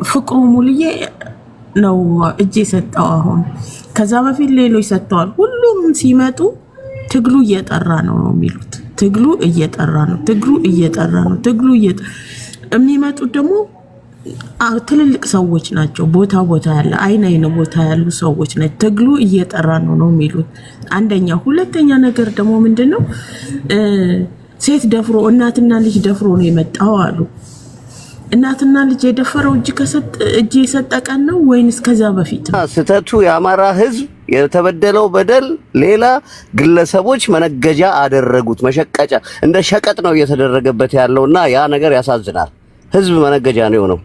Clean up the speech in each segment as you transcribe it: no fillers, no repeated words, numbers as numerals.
ፍቅሩ ሙልዬ ነው እጄ ሰጠው። አሁን ከዛ በፊት ሌሎች ሰጥተዋል። ሁሉም ሲመጡ ትግሉ እየጠራ ነው የሚሉት። ትግሉ እየጠራ ነው፣ ትግሉ እየጠራ ነው፣ ትግሉ የሚመጡት ደግሞ ትልልቅ ሰዎች ናቸው። ቦታ ያለ አይን ቦታ ያሉ ሰዎች ናቸው። ትግሉ እየጠራ ነው የሚሉት አንደኛ። ሁለተኛ ነገር ደግሞ ምንድነው ሴት ደፍሮ እናትና ልጅ ደፍሮ ነው የመጣው አሉ። እናትና ልጅ የደፈረው እጅ የሰጠቀን ነው ወይንስ ከዛ በፊት? ስተቱ የአማራ ህዝብ የተበደለው በደል ሌላ ግለሰቦች መነገጃ አደረጉት። መሸቀጫ እንደ ሸቀጥ ነው እየተደረገበት ያለውና ያ ነገር ያሳዝናል። ህዝብ መነገጃ ነው የሆነው።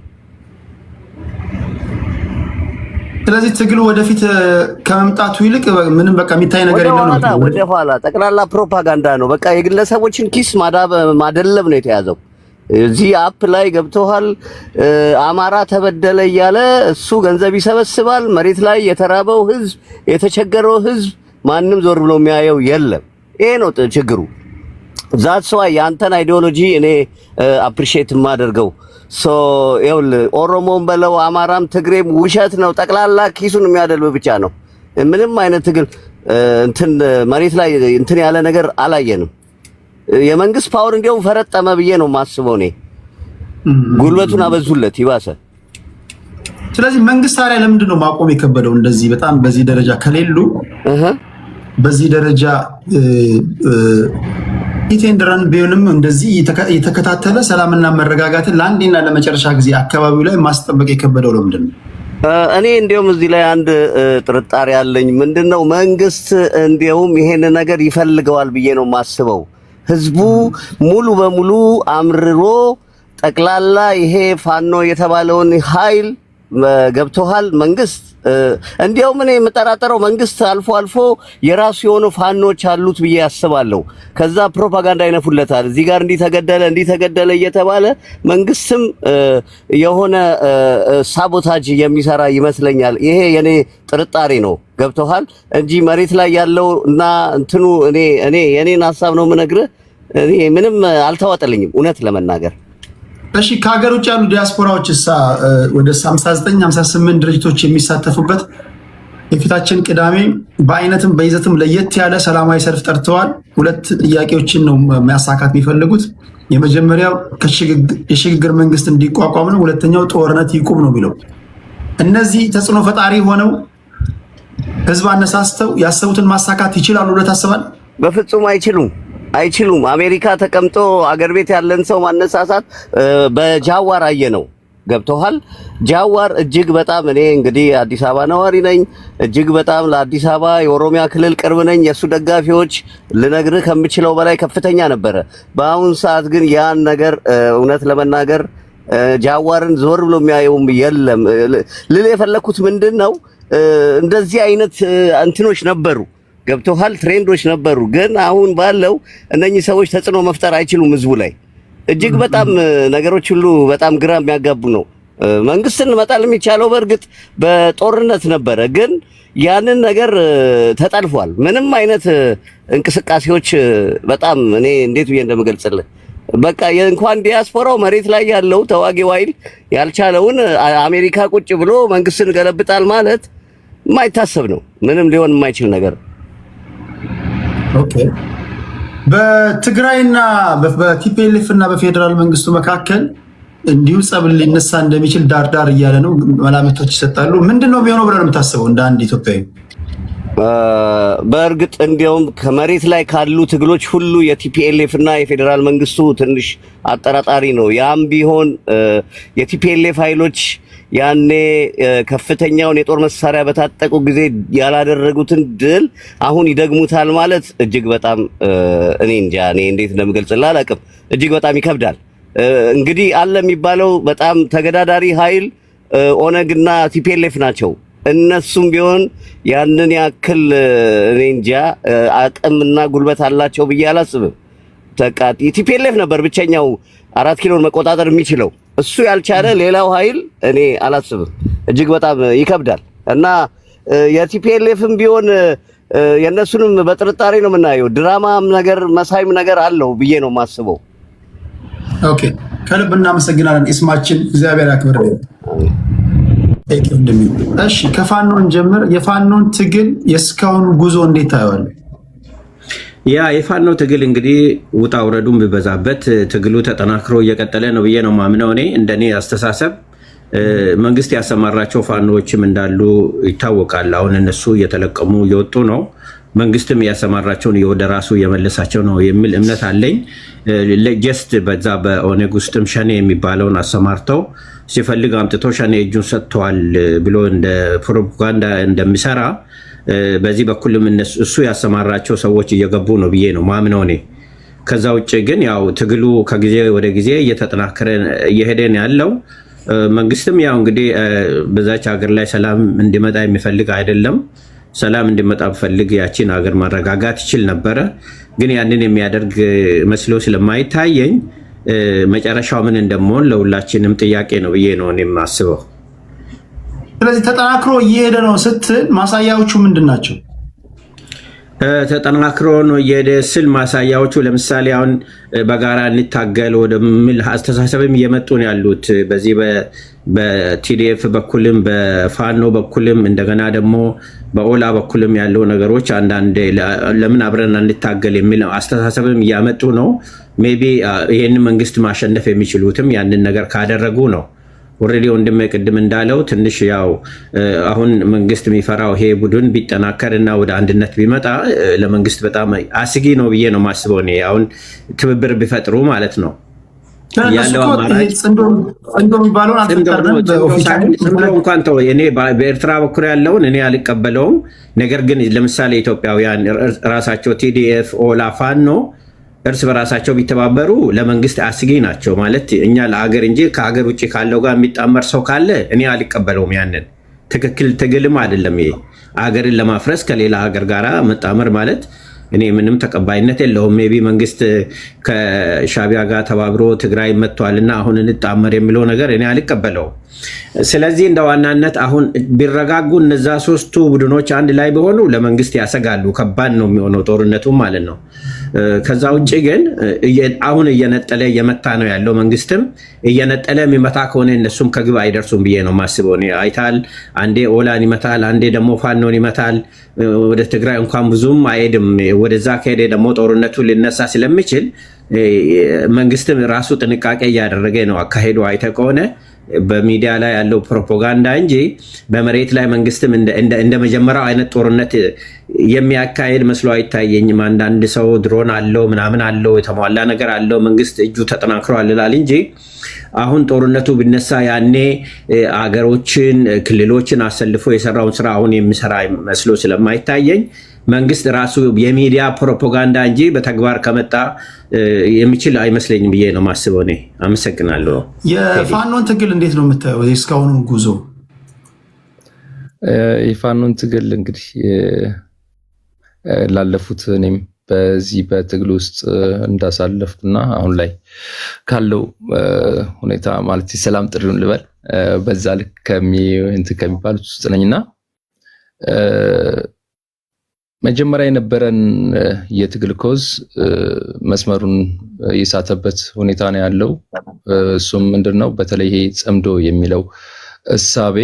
ስለዚህ ትግሉ ወደፊት ከመምጣቱ ይልቅ ምንም በቃ የሚታይ ነገር የለም ነው። ወደ ኋላ ጠቅላላ ፕሮፓጋንዳ ነው። በቃ የግለሰቦችን ኪስ ማደለብ ነው የተያዘው። እዚህ አፕ ላይ ገብተዋል። አማራ ተበደለ እያለ እሱ ገንዘብ ይሰበስባል። መሬት ላይ የተራበው ህዝብ የተቸገረው ህዝብ ማንም ዞር ብሎ የሚያየው የለም። ይሄ ነው ችግሩ። ዛትስ ዋይ ያንተን አይዲዮሎጂ እኔ አፕሪሺየት የማደርገው ኦሮሞን በለው አማራም ትግሬም ውሸት ነው። ጠቅላላ ኪሱን የሚያደልብ ብቻ ነው። ምንም አይነት ትግል መሬት ላይ ያለ ነገር አላየንም። የመንግስት ፓወር እንዲያው ፈረጠመ ብዬ ነው ማስበው። እኔ ጉልበቱን አበዙለት ይባሰ። ስለዚህ መንግስት ታዲያ ለምንድን ነው ማቆም የከበደው? እንደዚህ በጣም በዚህ ደረጃ ከሌሉ በዚህ ደረጃ ኢቴንድራን ቢሆንም እንደዚህ የተከታተለ ሰላምና መረጋጋትን ለአንዴና ለመጨረሻ ጊዜ አካባቢው ላይ ማስጠበቅ የከበደው ለምንድን ነው? እኔ እንዲያውም እዚህ ላይ አንድ ጥርጣሬ አለኝ። ምንድነው መንግስት እንዲያውም ይሄን ነገር ይፈልገዋል ብዬ ነው ማስበው። ህዝቡ ሙሉ በሙሉ አምርሮ ጠቅላላ ይሄ ፋኖ የተባለውን ኃይል ገብቶሃል። መንግስት እንዲያውም እኔ የምጠራጠረው መንግስት አልፎ አልፎ የራሱ የሆኑ ፋኖች አሉት ብዬ አስባለሁ። ከዛ ፕሮፓጋንዳ ይነፉለታል። እዚህ ጋር እንዲህ ተገደለ እየተባለ መንግስትም የሆነ ሳቦታጅ የሚሰራ ይመስለኛል። ይሄ የኔ ጥርጣሬ ነው። ገብቶሃል እንጂ መሬት ላይ ያለው እና እኔ የኔን ሐሳብ ነው የምነግርህ። እኔ ምንም አልተዋጠልኝም እውነት ለመናገር። እሺ ከሀገር ውጭ ያሉ ዲያስፖራዎች ወደ 59 58 ድርጅቶች የሚሳተፉበት የፊታችን ቅዳሜ በአይነትም በይዘትም ለየት ያለ ሰላማዊ ሰልፍ ጠርተዋል። ሁለት ጥያቄዎችን ነው ማሳካት የሚፈልጉት። የመጀመሪያው የሽግግር መንግስት እንዲቋቋም ነው። ሁለተኛው ጦርነት ይቁም ነው የሚለው። እነዚህ ተጽዕኖ ፈጣሪ ሆነው ህዝብ አነሳስተው ያሰቡትን ማሳካት ይችላሉ ብለህ ታስባለህ? በፍጹም አይችሉም። አሜሪካ ተቀምጦ አገር ቤት ያለን ሰው ማነሳሳት በጃዋር አየነው። ገብቶሃል? ጃዋር እጅግ በጣም እኔ እንግዲህ አዲስ አበባ ነዋሪ ነኝ። እጅግ በጣም ለአዲስ አበባ የኦሮሚያ ክልል ቅርብ ነኝ። የሱ ደጋፊዎች ልነግርህ ከምችለው በላይ ከፍተኛ ነበረ። በአሁን ሰዓት ግን ያን ነገር እውነት ለመናገር ጃዋርን ዞር ብሎ የሚያየውም የለም። ልል የፈለኩት ምንድነው እንደዚህ አይነት እንትኖች ነበሩ። ገብቶሃል? ትሬንዶች ነበሩ። ግን አሁን ባለው እነኚህ ሰዎች ተጽዕኖ መፍጠር አይችሉም ህዝቡ ላይ። እጅግ በጣም ነገሮች ሁሉ በጣም ግራ የሚያጋቡ ነው። መንግስትን መጣል የሚቻለው በእርግጥ በጦርነት ነበረ፣ ግን ያንን ነገር ተጠልፏል። ምንም አይነት እንቅስቃሴዎች በጣም እኔ እንዴት ብዬ እንደምገልጽልህ በቃ እንኳን ዲያስፖራው መሬት ላይ ያለው ተዋጊው ኃይል ያልቻለውን አሜሪካ ቁጭ ብሎ መንግስትን ገለብጣል ማለት የማይታሰብ ነው። ምንም ሊሆን የማይችል ነገር። ኦኬ በትግራይና በቲፒኤልኤፍ እና በፌዴራል መንግስቱ መካከል እንዲሁ ጸብ ሊነሳ እንደሚችል ዳርዳር እያለ ነው፣ መላምቶች ይሰጣሉ። ምንድነው የሚሆነው ብለህ ነው የምታስበው እንደ አንድ ኢትዮጵያዊ? በእርግጥ እንዲያውም ከመሬት ላይ ካሉ ትግሎች ሁሉ የቲፒኤልኤፍ እና የፌዴራል መንግስቱ ትንሽ አጠራጣሪ ነው። ያም ቢሆን የቲፒኤልኤፍ ኃይሎች ያኔ ከፍተኛውን የጦር መሳሪያ በታጠቁ ጊዜ ያላደረጉትን ድል አሁን ይደግሙታል ማለት እጅግ በጣም እኔ እንጃ፣ እኔ እንዴት እንደምገልጽልህ አላውቅም። እጅግ በጣም ይከብዳል። እንግዲህ አለ የሚባለው በጣም ተገዳዳሪ ኃይል ኦነግና ቲፒኤልኤፍ ናቸው። እነሱም ቢሆን ያንን ያክል እኔ እንጃ አቅምና ጉልበት አላቸው ብዬ አላስብም። ተቃጥ ቲፒኤልኤፍ ነበር ብቸኛው 4 ኪሎን መቆጣጠር የሚችለው። እሱ ያልቻለ ሌላው ኃይል እኔ አላስብም። እጅግ በጣም ይከብዳል እና የቲፒኤልኤፍም ቢሆን የነሱንም በጥርጣሬ ነው የምናየው። ድራማም ነገር መሳይም ነገር አለው ብዬ ነው የማስበው። ኦኬ ከልብ እናመሰግናለን። ኢስማችን እግዚአብሔር ያክብርልን። እሺ ከፋኖን ጀምር። የፋኖን ትግል የስካሁኑ ጉዞ እንዴት ታየዋለህ? ያ የፋኖ ትግል እንግዲህ ውጣ ውረዱም ቢበዛበት ትግሉ ተጠናክሮ እየቀጠለ ነው ብዬ ነው ማምነው። እኔ እንደኔ አስተሳሰብ መንግስት ያሰማራቸው ፋኖዎችም እንዳሉ ይታወቃል። አሁን እነሱ እየተለቀሙ እየወጡ ነው። መንግስትም ያሰማራቸውን ወደ ራሱ እየመለሳቸው ነው የሚል እምነት አለኝ። ጀስት በዛ በኦነግ ውስጥም ሸኔ የሚባለውን አሰማርተው ሲፈልግ አምጥቶ ሸኔ እጁን ሰጥተዋል ብሎ እንደ ፕሮፓጋንዳ እንደሚሰራ በዚህ በኩልም እሱ ያሰማራቸው ሰዎች እየገቡ ነው ብዬ ነው ማምነው እኔ። ከዛ ውጭ ግን ያው ትግሉ ከጊዜ ወደ ጊዜ እየተጠናከረ እየሄደ ነው ያለው። መንግስትም ያው እንግዲህ በዛች ሀገር ላይ ሰላም እንዲመጣ የሚፈልግ አይደለም። ሰላም እንዲመጣ ፈልግ ያቺን ሀገር ማረጋጋት ይችል ነበረ። ግን ያንን የሚያደርግ መስሎ ስለማይታየኝ መጨረሻው ምን እንደምሆን ለሁላችንም ጥያቄ ነው ብዬ ነው እኔ የማስበው። ስለዚህ ተጠናክሮ እየሄደ ነው ስትል ማሳያዎቹ ምንድን ናቸው? ተጠናክሮ ነው እየሄደ ስል ማሳያዎቹ ለምሳሌ አሁን በጋራ እንታገል ወደሚል አስተሳሰብም እየመጡ ነው ያሉት። በዚህ በቲዲኤፍ በኩልም በፋኖ በኩልም እንደገና ደግሞ በኦላ በኩልም ያለው ነገሮች አንዳንድ ለምን አብረን እንታገል የሚል አስተሳሰብም እያመጡ ነው። ሜይ ቢ ይሄን መንግስት ማሸነፍ የሚችሉትም ያንን ነገር ካደረጉ ነው። ኦልሬዲ ወንድሜ ቅድም እንዳለው ትንሽ ያው አሁን መንግስት የሚፈራው ይሄ ቡድን ቢጠናከር እና ወደ አንድነት ቢመጣ ለመንግስት በጣም አስጊ ነው ብዬ ነው ማስበው። እኔ አሁን ትብብር ቢፈጥሩ ማለት ነው ያለው አማራጭ እንኳን ተው። እኔ በኤርትራ በኩል ያለውን እኔ አልቀበለውም። ነገር ግን ለምሳሌ ኢትዮጵያውያን ራሳቸው ቲዲኤፍ፣ ኦላ፣ ፋኖ እርስ በራሳቸው ቢተባበሩ ለመንግስት አስጊ ናቸው ማለት እኛ ለሀገር እንጂ ከሀገር ውጭ ካለው ጋር የሚጣመር ሰው ካለ እኔ አልቀበለውም። ያንን ትክክል ትግልም አይደለም። ይሄ ሀገርን ለማፍረስ ከሌላ ሀገር ጋር መጣመር ማለት እኔ ምንም ተቀባይነት የለውም። ሜይ ቢ መንግስት ከሻቢያ ጋር ተባብሮ ትግራይ መጥቷልና አሁን እንጣመር የሚለው ነገር እኔ አልቀበለውም። ስለዚህ እንደ ዋናነት አሁን ቢረጋጉ እነዛ ሶስቱ ቡድኖች አንድ ላይ ቢሆኑ ለመንግስት ያሰጋሉ። ከባድ ነው የሚሆነው ጦርነቱ ማለት ነው። ከዛ ውጭ ግን አሁን እየነጠለ እየመታ ነው ያለው። መንግስትም እየነጠለ የሚመታ ከሆነ እነሱም ከግብ አይደርሱም ብዬ ነው ማስበው። አይታል አንዴ ኦላን ይመታል፣ አንዴ ደግሞ ፋኖን ይመታል። ወደ ትግራይ እንኳን ብዙም አይሄድም። ወደዛ ከሄደ ደግሞ ጦርነቱ ሊነሳ ስለሚችል መንግስትም ራሱ ጥንቃቄ እያደረገ ነው አካሄዱ። አይተ ከሆነ በሚዲያ ላይ ያለው ፕሮፓጋንዳ እንጂ በመሬት ላይ መንግስትም እንደ መጀመሪያው አይነት ጦርነት የሚያካሄድ መስሎ አይታየኝም። አንዳንድ ሰው ድሮን አለው ምናምን አለው የተሟላ ነገር አለው መንግስት እጁ ተጠናክሯል ይላል እንጂ አሁን ጦርነቱ ቢነሳ ያኔ አገሮችን ክልሎችን አሰልፎ የሰራውን ስራ አሁን የሚሰራ መስሎ ስለማይታየኝ መንግስት ራሱ የሚዲያ ፕሮፓጋንዳ እንጂ በተግባር ከመጣ የሚችል አይመስለኝም ብዬ ነው ማስበው። እኔ አመሰግናለሁ። የፋኖን ትግል እንዴት ነው የምታየው? እስካሁኑ ጉዞ የፋኖን ትግል እንግዲህ ላለፉት እኔም በዚህ በትግል ውስጥ እንዳሳለፍኩና አሁን ላይ ካለው ሁኔታ ማለት ሰላም ጥሪውን ልበል በዛ ልክ ከሚባሉት ውስጥ ነኝና መጀመሪያ የነበረን የትግል ኮዝ መስመሩን የሳተበት ሁኔታ ነው ያለው። እሱም ምንድነው? በተለይ ይሄ ጽምዶ የሚለው እሳቤ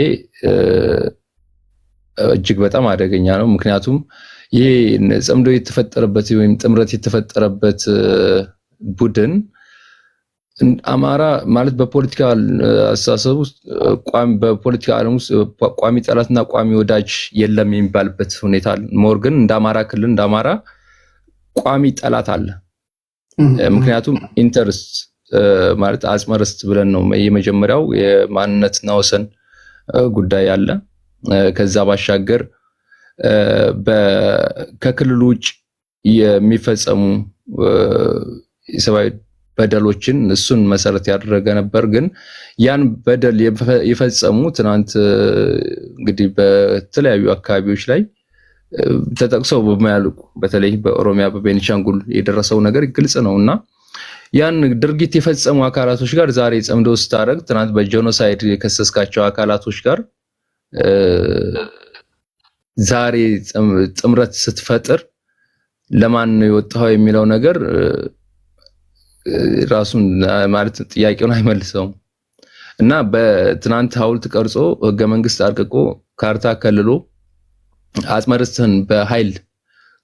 እጅግ በጣም አደገኛ ነው። ምክንያቱም ይሄ ጽምዶ የተፈጠረበት ወይም ጥምረት የተፈጠረበት ቡድን አማራ ማለት በፖለቲካ አስተሳሰብ ውስጥ በፖለቲካ ዓለም ውስጥ ቋሚ ጠላትና ቋሚ ወዳጅ የለም የሚባልበት ሁኔታ ሞር ግን እንደ አማራ ክልል እንደ አማራ ቋሚ ጠላት አለ። ምክንያቱም ኢንተርስት ማለት አጽመርስት ብለን ነው የመጀመሪያው የማንነትና ወሰን ጉዳይ አለ። ከዛ ባሻገር ከክልሉ ውጭ የሚፈጸሙ የሰብአዊ በደሎችን እሱን መሰረት ያደረገ ነበር። ግን ያን በደል የፈጸሙ ትናንት እንግዲህ በተለያዩ አካባቢዎች ላይ ተጠቅሰው በማያልቁ በተለይ በኦሮሚያ በቤኒሻንጉል የደረሰው ነገር ግልጽ ነውና ያን ድርጊት የፈጸሙ አካላቶች ጋር ዛሬ ጽምዶ ስታረግ ትናንት በጄኖሳይድ የከሰስካቸው አካላቶች ጋር ዛሬ ጥምረት ስትፈጥር ለማን ነው የወጣው የሚለው ነገር ራሱን ማለት ጥያቄውን አይመልሰውም። እና በትናንት ሐውልት ቀርጾ ህገ መንግስት አርቅቆ ካርታ ከልሎ አጽመርስተን በኃይል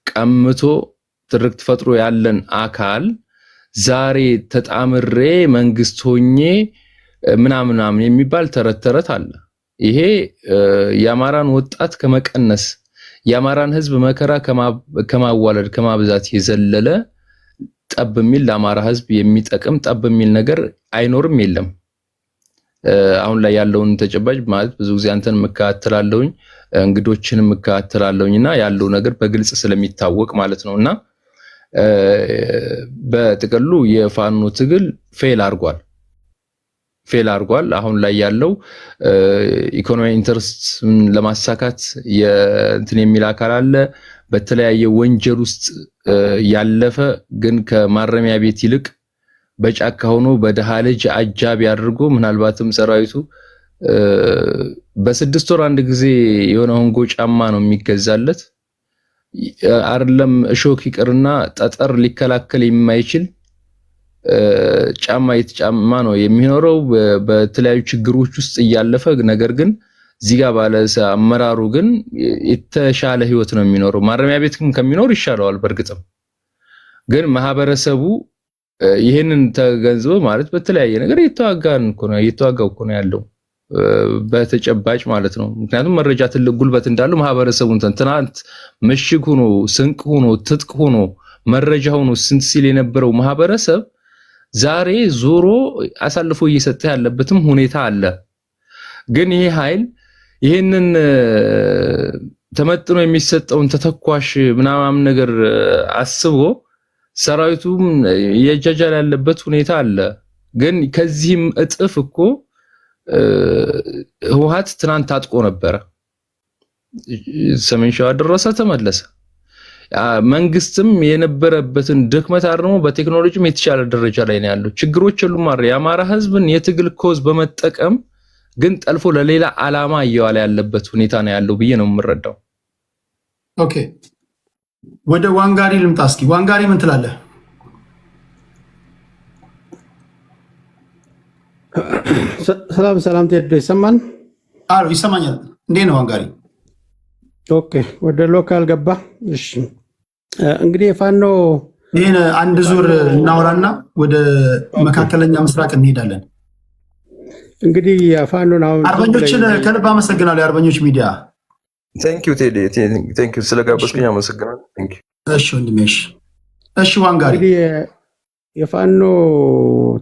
ቀምቶ ትርክት ፈጥሮ ያለን አካል ዛሬ ተጣምሬ መንግስት ሆኜ ምናምን የሚባል ተረት አለ። ይሄ የአማራን ወጣት ከመቀነስ የአማራን ህዝብ መከራ ከማዋለድ ከማብዛት የዘለለ ጠብ የሚል ለአማራ ህዝብ የሚጠቅም ጠብ የሚል ነገር አይኖርም የለም። አሁን ላይ ያለውን ተጨባጭ ማለት ብዙ ጊዜ አንተን መከታተላለሁኝ እንግዶችንም መከታተላለሁኝና ያለው ነገር በግልጽ ስለሚታወቅ ማለት ነውና በጥቅሉ የፋኖ ትግል ፌል አርጓል። አሁን ላይ ያለው ኢኮኖሚ ኢንተረስት ለማሳካት እንትን የሚል አካል አለ። በተለያየ ወንጀል ውስጥ ያለፈ ግን ከማረሚያ ቤት ይልቅ በጫካ ሆኖ በደሃ ልጅ አጃቢ አድርጎ ምናልባትም ሰራዊቱ በስድስት ወር አንድ ጊዜ የሆነ ሆንጎ ጫማ ነው የሚገዛለት አይደለም እሾክ ይቅርና ጠጠር ሊከላከል የማይችል ጫማ የተጫማ ነው የሚኖረው በተለያዩ ችግሮች ውስጥ እያለፈ ነገር ግን እዚህ ጋር ባለ አመራሩ ግን የተሻለ ህይወት ነው የሚኖረው። ማረሚያ ቤት ከሚኖር ይሻለዋል። በርግጥም ግን ማህበረሰቡ ይሄንን ተገንዝቦ ማለት በተለያየ ነገር እየተዋጋው እኮ ነው ያለው በተጨባጭ ማለት ነው። ምክንያቱም መረጃ ትልቅ ጉልበት እንዳለው ማህበረሰቡን ትናንት ምሽግ ሆኖ ስንቅ ሆኖ ትጥቅ ሆኖ መረጃ ሆኖ ስንት ሲል የነበረው ማህበረሰብ ዛሬ ዞሮ አሳልፎ እየሰጠ ያለበትም ሁኔታ አለ። ግን ይሄ ኃይል ይሄንን ተመጥኖ የሚሰጠውን ተተኳሽ ምናምን ነገር አስቦ ሰራዊቱም የጃጃል ያለበት ሁኔታ አለ። ግን ከዚህም እጥፍ እኮ ህወሓት ትናንት አጥቆ ነበረ። ሰሜን ሸዋ ደረሰ፣ ተመለሰ። መንግስትም የነበረበትን ድክመት አርሞ በቴክኖሎጂም የተሻለ ደረጃ ላይ ነው ያለው። ችግሮች ሁሉ የአማራ ህዝብን የትግል ኮዝ በመጠቀም ግን ጠልፎ ለሌላ ዓላማ እየዋለ ያለበት ሁኔታ ነው ያለው ብዬ ነው የምረዳው። ኦኬ ወደ ዋንጋሪ ልምጣ እስኪ። ዋንጋሪ ምን ትላለህ? ሰላም ቴዶ ይሰማል? አዎ ይሰማኛል። እንዴት ነው ዋንጋሪ? ኦኬ ወደ ሎካል ገባ። እሺ እንግዲህ የፋኖ ይሄን አንድ ዙር እናወራና ወደ መካከለኛ ምስራቅ እንሄዳለን። እንግዲህ የፋኖን አሁን አርበኞችን ከልብ አመሰግናለሁ። የአርበኞች ሚዲያ ቴንክ ዩ ቴዲ ቴንክ ዩ ስለጋበዝከኝ አመሰግናለሁ። ቴንክ ዩ። እሺ ወንድሜ እሺ ዋንጋሪ እንግዲህ የፋኖ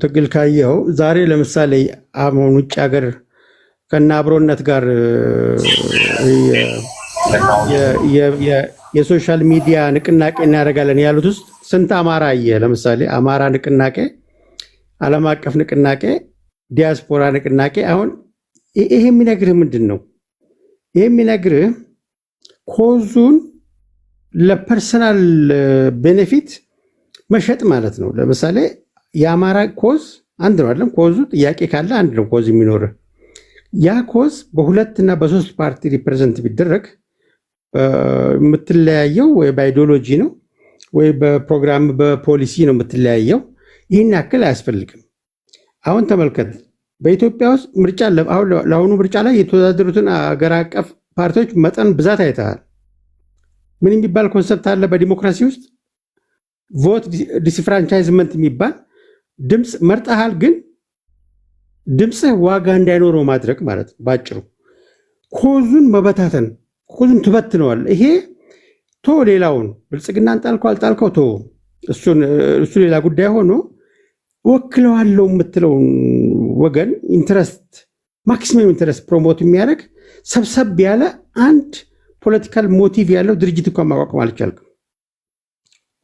ትግል ካየው ዛሬ ለምሳሌ አሁን ውጭ ሀገር ከና አብሮነት ጋር የሶሻል ሚዲያ ንቅናቄ እናደርጋለን ያሉት ውስጥ ስንት አማራ አየ? ለምሳሌ አማራ ንቅናቄ፣ ዓለም አቀፍ ንቅናቄ፣ ዲያስፖራ ንቅናቄ። አሁን ይሄ የሚነግርህ ምንድን ነው? ይሄ የሚነግርህ ኮዙን ለፐርሰናል ቤኔፊት መሸጥ ማለት ነው። ለምሳሌ የአማራ ኮዝ አንድ ነው አይደለም? ኮዙ ጥያቄ ካለ አንድ ነው ኮዝ የሚኖርህ። ያ ኮዝ በሁለት እና በሶስት ፓርቲ ሪፕሬዘንት ቢደረግ የምትለያየው ወይ በአይዲዮሎጂ ነው ወይ በፕሮግራም በፖሊሲ ነው የምትለያየው። ይህን ያክል አያስፈልግም። አሁን ተመልከት፣ በኢትዮጵያ ውስጥ ምርጫ ለአሁኑ ምርጫ ላይ የተወዳደሩትን አገር አቀፍ ፓርቲዎች መጠን ብዛት አይተሃል። ምን የሚባል ኮንሰፕት አለ በዲሞክራሲ ውስጥ? ቮት ዲስፍራንቻይዝመንት የሚባል ድምፅ መርጠሃል፣ ግን ድምፅህ ዋጋ እንዳይኖረው ማድረግ ማለት ነው ባጭሩ። ኮዙን መበታተን፣ ኮዙን ትበትነዋል። ይሄ ቶ ሌላውን ብልጽግናን ጣልከው አልጣልከው ቶ እሱ ሌላ ጉዳይ ሆኖ ወክለዋለው የምትለውን ወገን ኢንትረስት ማክሲመም ኢንትረስት ፕሮሞት የሚያደርግ ሰብሰብ ያለ አንድ ፖለቲካል ሞቲቭ ያለው ድርጅት እንኳን ማቋቋም አልቻልክም።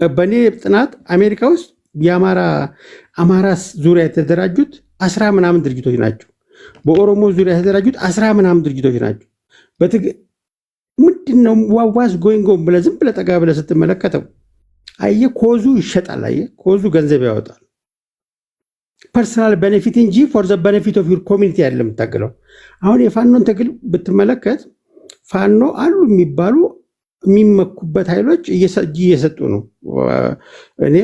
በእኔ ጥናት አሜሪካ ውስጥ የአማራ ዙሪያ የተደራጁት 10 ምናምን ድርጅቶች ናቸው። በኦሮሞ ዙሪያ የተደራጁት 10 ምናምን ድርጅቶች ናቸው። ምንድነው ዋዋዝ ጎይንግ ኦን ብለህ ዝም ብለህ ጠጋ ብለህ ስትመለከተው አየህ ኮዙ ይሸጣል። አየህ ኮዙ ገንዘብ ያወጣል። ፐርሰናል ቤኔፊት እንጂ ፎር ዘ ቤኔፊት ኦፍ ዩር ኮሚኒቲ ያለ የምታገለው። አሁን የፋኖን ትግል ብትመለከት ፋኖ አሉ የሚባሉ የሚመኩበት ኃይሎች እየሰጡ ነው። እኔ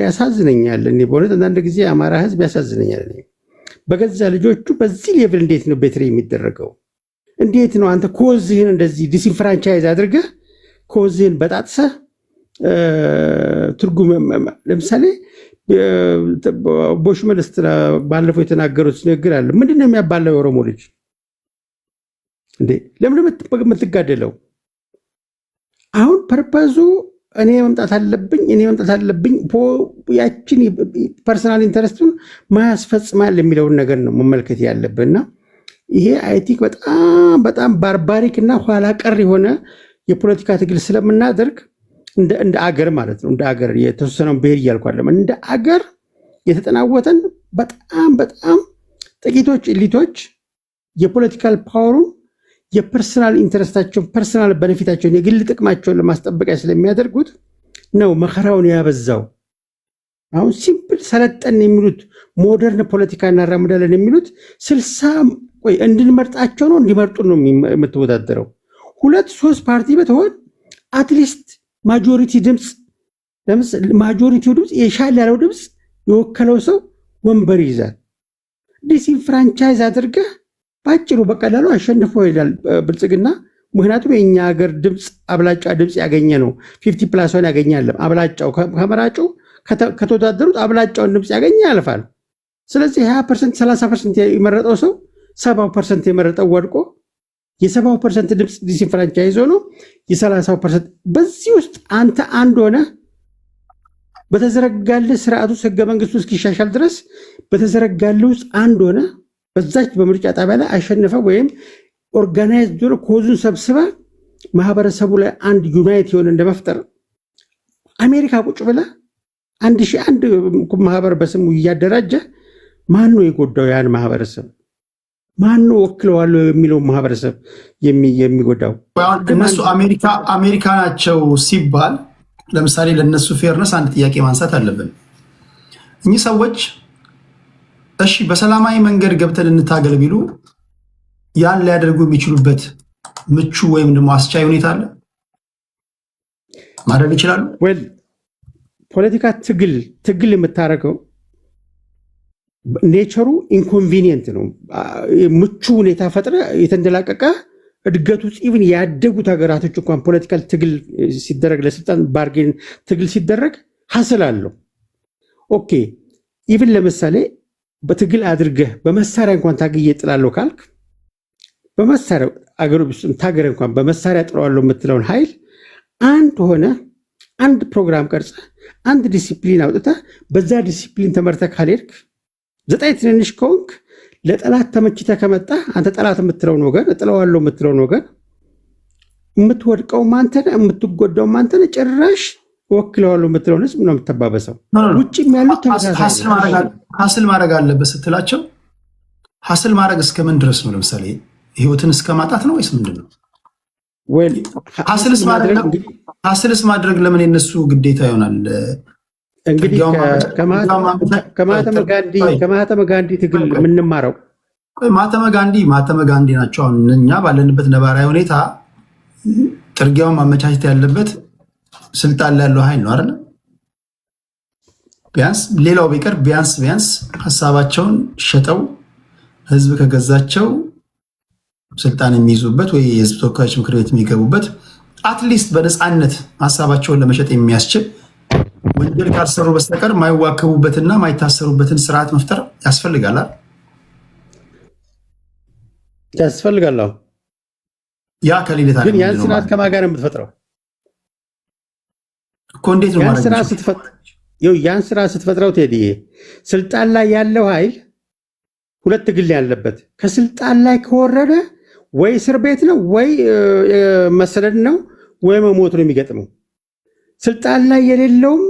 ያሳዝነኛል። እኔ በእውነት አንዳንድ ጊዜ የአማራ ህዝብ ያሳዝነኛል። በገዛ ልጆቹ በዚህ ሌቭል እንዴት ነው ቤትሪ የሚደረገው? እንዴት ነው አንተ ኮዝህን እንደዚህ ዲስፍራንቻይዝ አድርገህ ኮዝህን በጣጥሰህ ትርጉም ለምሳሌ ቦሽ መልስት ባለፈው የተናገሩት ንግግር አለ። ምንድነው የሚያባለው የኦሮሞ ልጅ እንዴ? ለምን የምትጋደለው? አሁን ፐርፐዙ እኔ መምጣት አለብኝ ያችን ፐርሰናል ኢንተረስቱን ማያስፈጽማል የሚለውን ነገር ነው መመልከት ያለብንና ይሄ አይ ቲንክ በጣም ባርባሪክ እና ኋላ ቀር የሆነ የፖለቲካ ትግል ስለምናደርግ እንደ አገር ማለት ነው እንደ አገር የተወሰነውን ብሄር እያልኳለም እንደ አገር የተጠናወተን በጣም ጥቂቶች ኤሊቶች የፖለቲካል ፓወሩን የፐርሰናል ኢንተረስታቸውን ፐርሰናል ቤኔፊታቸውን የግል ጥቅማቸውን ለማስጠበቂያ ስለሚያደርጉት ነው መከራውን ያበዛው። አሁን ሲምፕል ሰለጠን የሚሉት ሞደርን ፖለቲካ እናራምዳለን የሚሉት 60 እንድንመርጣቸው ነው እንዲመርጡ ነው የምትወዳደረው። 2-3 ፓርቲ በተሆን አትሊስት ማጆሪቲ ድምፅ ማጆሪቲው ድምፅ የሻል ያለው ድምፅ የወከለው ሰው ወንበር ይዛል። ዲስፍራንቻይዝ አድርገህ ባጭሩ በቀላሉ አሸንፎ ይላል ብልጽግና። ምክንያቱም የኛ ሀገር ድምፅ አብላጫ ድምፅ ያገኘ ነው 50+1 ያገኛል። አብላጫው ከመራጩ ከተወዳደሩት አብላጫውን ድምፅ ያገኘ ያልፋል። ስለዚህ 20% 30% የመረጠው ሰው 70% የመረጠው ወድቆ የ70% ድምፅ ዲስፍራንቻይዝ ሆኖ የ30% በዚህ ውስጥ አንተ አንድ ሆነ በተዘረጋልህ ስርዓቱ ህገ መንግስቱ እስኪሻሻል ድረስ በተዘረጋልህ ውስጥ አንድ ሆነ በዛች በምርጫ ጣቢያ ላይ አሸነፈ ወይም ኦርጋናይዝድ ሆነ ኮዙን ሰብስበ ማህበረሰቡ ላይ አንድ ዩናይት የሆነ እንደመፍጠር አሜሪካ ቁጭ ብለ 1001 ማህበር በስሙ እያደራጀ ማን ነው የጎዳው? ያን ማህበረሰብ ማን ነው ወክለዋለሁ የሚለው ማህበረሰብ የሚጎዳው? እነሱ አሜሪካ ናቸው ሲባል ለምሳሌ ለነሱ ፌርነስ አንድ ጥያቄ ማንሳት አለብን። እኚህ ሰዎች እሺ በሰላማዊ መንገድ ገብተን እንታገል ቢሉ ያን ሊያደርጉ የሚችሉበት ምቹ ወይም ደግሞ አስቻይ ሁኔታ አለ ማድረግ ይችላሉ? ፖለቲካ ትግል የምታረገው ኔቸሩ ኢንኮንቪኒየንት ነው። ምቹ ሁኔታ ፈጥረ የተንደላቀቀ እድገቱ ኢቭን ያደጉት ሀገራቶች እንኳን ፖለቲካል ትግል ሲደረግ ለስልጣን ባርጌን ትግል ሲደረግ ሀስል አለው። ኦኬ ኢቭን ለምሳሌ በትግል አድርገህ በመሳሪያ እንኳን ታግዬ ጥላለሁ ካልክ በመሳሪያ አገሩ ውስጥ ታገረ እንኳን በመሳሪያ ጥለዋለሁ የምትለውን ኃይል አንድ ሆነ አንድ ፕሮግራም ቀርጸ አንድ ዲሲፕሊን አውጥተ በዛ ዲሲፕሊን ተመርተ ካልሄድክ 9 ትንንሽ ከሆንክ ለጠላት ተመችተ ከመጣ አንተ ጠላት የምትለውን ወገን እጥለዋለሁ የምትለውን ወገን የምትወድቀው ማንተነ የምትጎዳው ማንተነ ጭራሽ ወክለዋለሁ የምትለውን ህዝብ ነው የምትተባበሰው። ውጭም ያሉት ተመሳሳይ ሀስል ማድረግ አለበት ስትላቸው ሀስል ማድረግ እስከምን ድረስ ነው? ለምሳሌ ህይወትን እስከ ማጣት ነው ወይስ ምንድን ነው? ሀስልስ ማድረግ ለምን የነሱ ግዴታ ይሆናል? እንግዲህ ከማህተመ ጋንዲ ትግል የምንማረው ማህተመ ጋንዲ ናቸው። አሁን እኛ ባለንበት ነባራዊ ሁኔታ ጥርጊያውን ማመቻቸት ያለበት ስልጣን ላይ ያለው ኃይል ነው አይደል? ቢያንስ ሌላው ቢቀር ቢያንስ ሀሳባቸውን ሸጠው ህዝብ ከገዛቸው ስልጣን የሚይዙበት ወይ የህዝብ ተወካዮች ምክር ቤት የሚገቡበት አትሊስት በነፃነት ሀሳባቸውን ለመሸጥ የሚያስችል ወንጀል ካልሰሩ በስተቀር ማይዋከቡበትና ማይታሰሩበትን ስርዓት መፍጠር ያስፈልጋል። ያ ከሌለ ግን ያን ስርዓት ከማን ጋር የምትፈጥረው እኮ እንዴት ነው ማለት ነው? ያን ስርዓት ስትፈጥረው ቴዲ ስልጣን ላይ ያለው ኃይል ሁለት ግል ያለበት ከስልጣን ላይ ከወረደ ወይ እስር ቤት ነው ወይ መሰደድ ነው ወይ መሞት ነው የሚገጥመው። ስልጣን ላይ የሌለውም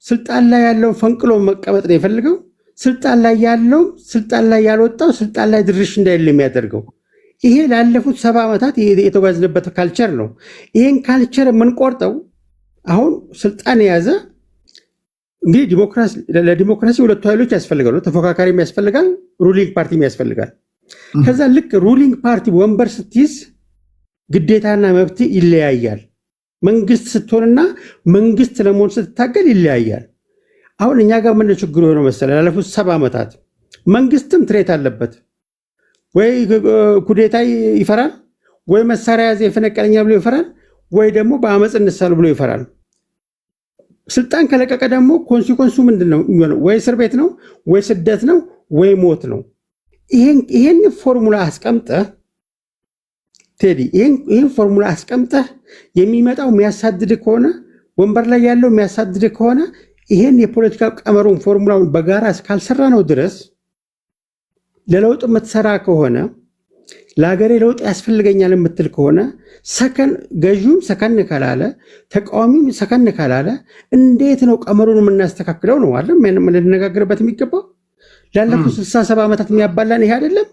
ስልጣን ላይ ያለው ፈንቅሎ መቀመጥ ነው የፈልገው። ስልጣን ላይ ያለው ስልጣን ላይ ያልወጣው ስልጣን ላይ ድርሽ እንዳይል የሚያደርገው ይሄ ላለፉት 70 ዓመታት የተጓዝንበት ካልቸር ነው። ይሄን ካልቸር የምንቆርጠው አሁን ስልጣን የያዘ እንግዲህ ለዲሞክራሲ ሁለቱ ኃይሎች ያስፈልጋሉ። ተፎካካሪም ያስፈልጋል፣ ሩሊንግ ፓርቲም ያስፈልጋል። ከዛ ልክ ሩሊንግ ፓርቲ ወንበር ስትይዝ ግዴታና መብት ይለያያል። መንግስት ስትሆንና መንግስት ለመሆን ስትታገል ይለያያል። አሁን እኛ ጋር ምን ችግሩ ሆኖ መሰለ ላለፉት 70 ዓመታት መንግስትም ትሬት አለበት። ወይ ኩዴታ ይፈራል፣ ወይ መሳሪያ ያዘ የፈነቀለኛ ብሎ ይፈራል፣ ወይ ደግሞ በአመፅ እንሳሉ ብሎ ይፈራል። ስልጣን ከለቀቀ ደግሞ ኮንሲኮንሱ ምንድነው የሚሆነው? ወይ እስር ቤት ነው፣ ወይ ስደት ነው፣ ወይ ሞት ነው። ይሄን ፎርሙላ አስቀምጠህ ቴዲ፣ ይሄን ፎርሙላ አስቀምጠህ የሚመጣው የሚያሳድድ ከሆነ ወንበር ላይ ያለው የሚያሳድድ ከሆነ ይሄን የፖለቲካ ቀመሩን ፎርሙላውን በጋራ እስካልሰራ ነው ድረስ ለለውጥ የምትሰራ ከሆነ ለሀገሬ ለውጥ ያስፈልገኛል የምትል ከሆነ ገዢውም ሰከን ካላለ ተቃዋሚም ሰከን ካላለ እንዴት ነው ቀመሩን የምናስተካክለው ነው አለ ልንነጋገርበት የሚገባው። ላለፉት 67 ዓመታት የሚያባላን ይሄ አይደለም።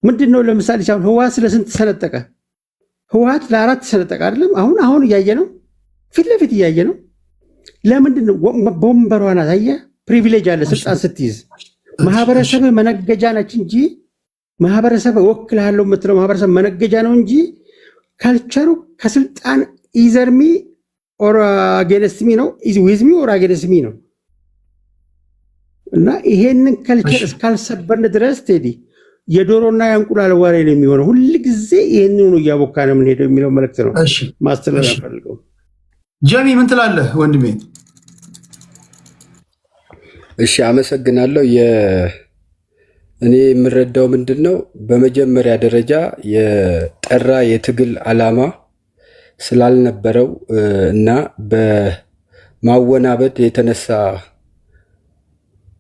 ምንድን ነው ለምሳሌ ሲሆን ህወሓት ስለስንት ተሰነጠቀ? ህወሓት ለ4 ተሰነጠቀ አይደለም? አሁን እያየ ነው፣ ፊት ለፊት እያየ ነው። ለምንድን ነው በወንበሯ ናት? አየህ፣ ፕሪቪሌጅ አለ። ስልጣን ስትይዝ ማህበረሰብ መነገጃ ነች እንጂ ማህበረሰብ ወክልሃለሁ የምትለው ማህበረሰብ መነገጃ ነው እንጂ ካልቸሩ ከስልጣን ኢዘርሚ ኦር አጌንስትሚ ነው፣ ዊዝሚ ኦር አጌንስትሚ ነው። እና ይሄንን ካልቸር እስካልሰበርን ድረስ ቴዲ የዶሮና የእንቁላል ወሬ ነው የሚሆነው። ሁል ጊዜ ይሄንን ነው እያቦካ ነው የምንሄደው የሚለው መልእክት ነው ማስተላለፍ ፈልገው። ጀሚ ምን ትላለህ ወንድሜ? እሺ አመሰግናለሁ። እኔ የምረዳው ምንድነው በመጀመሪያ ደረጃ የጠራ የትግል ዓላማ ስላልነበረው እና በማወናበድ የተነሳ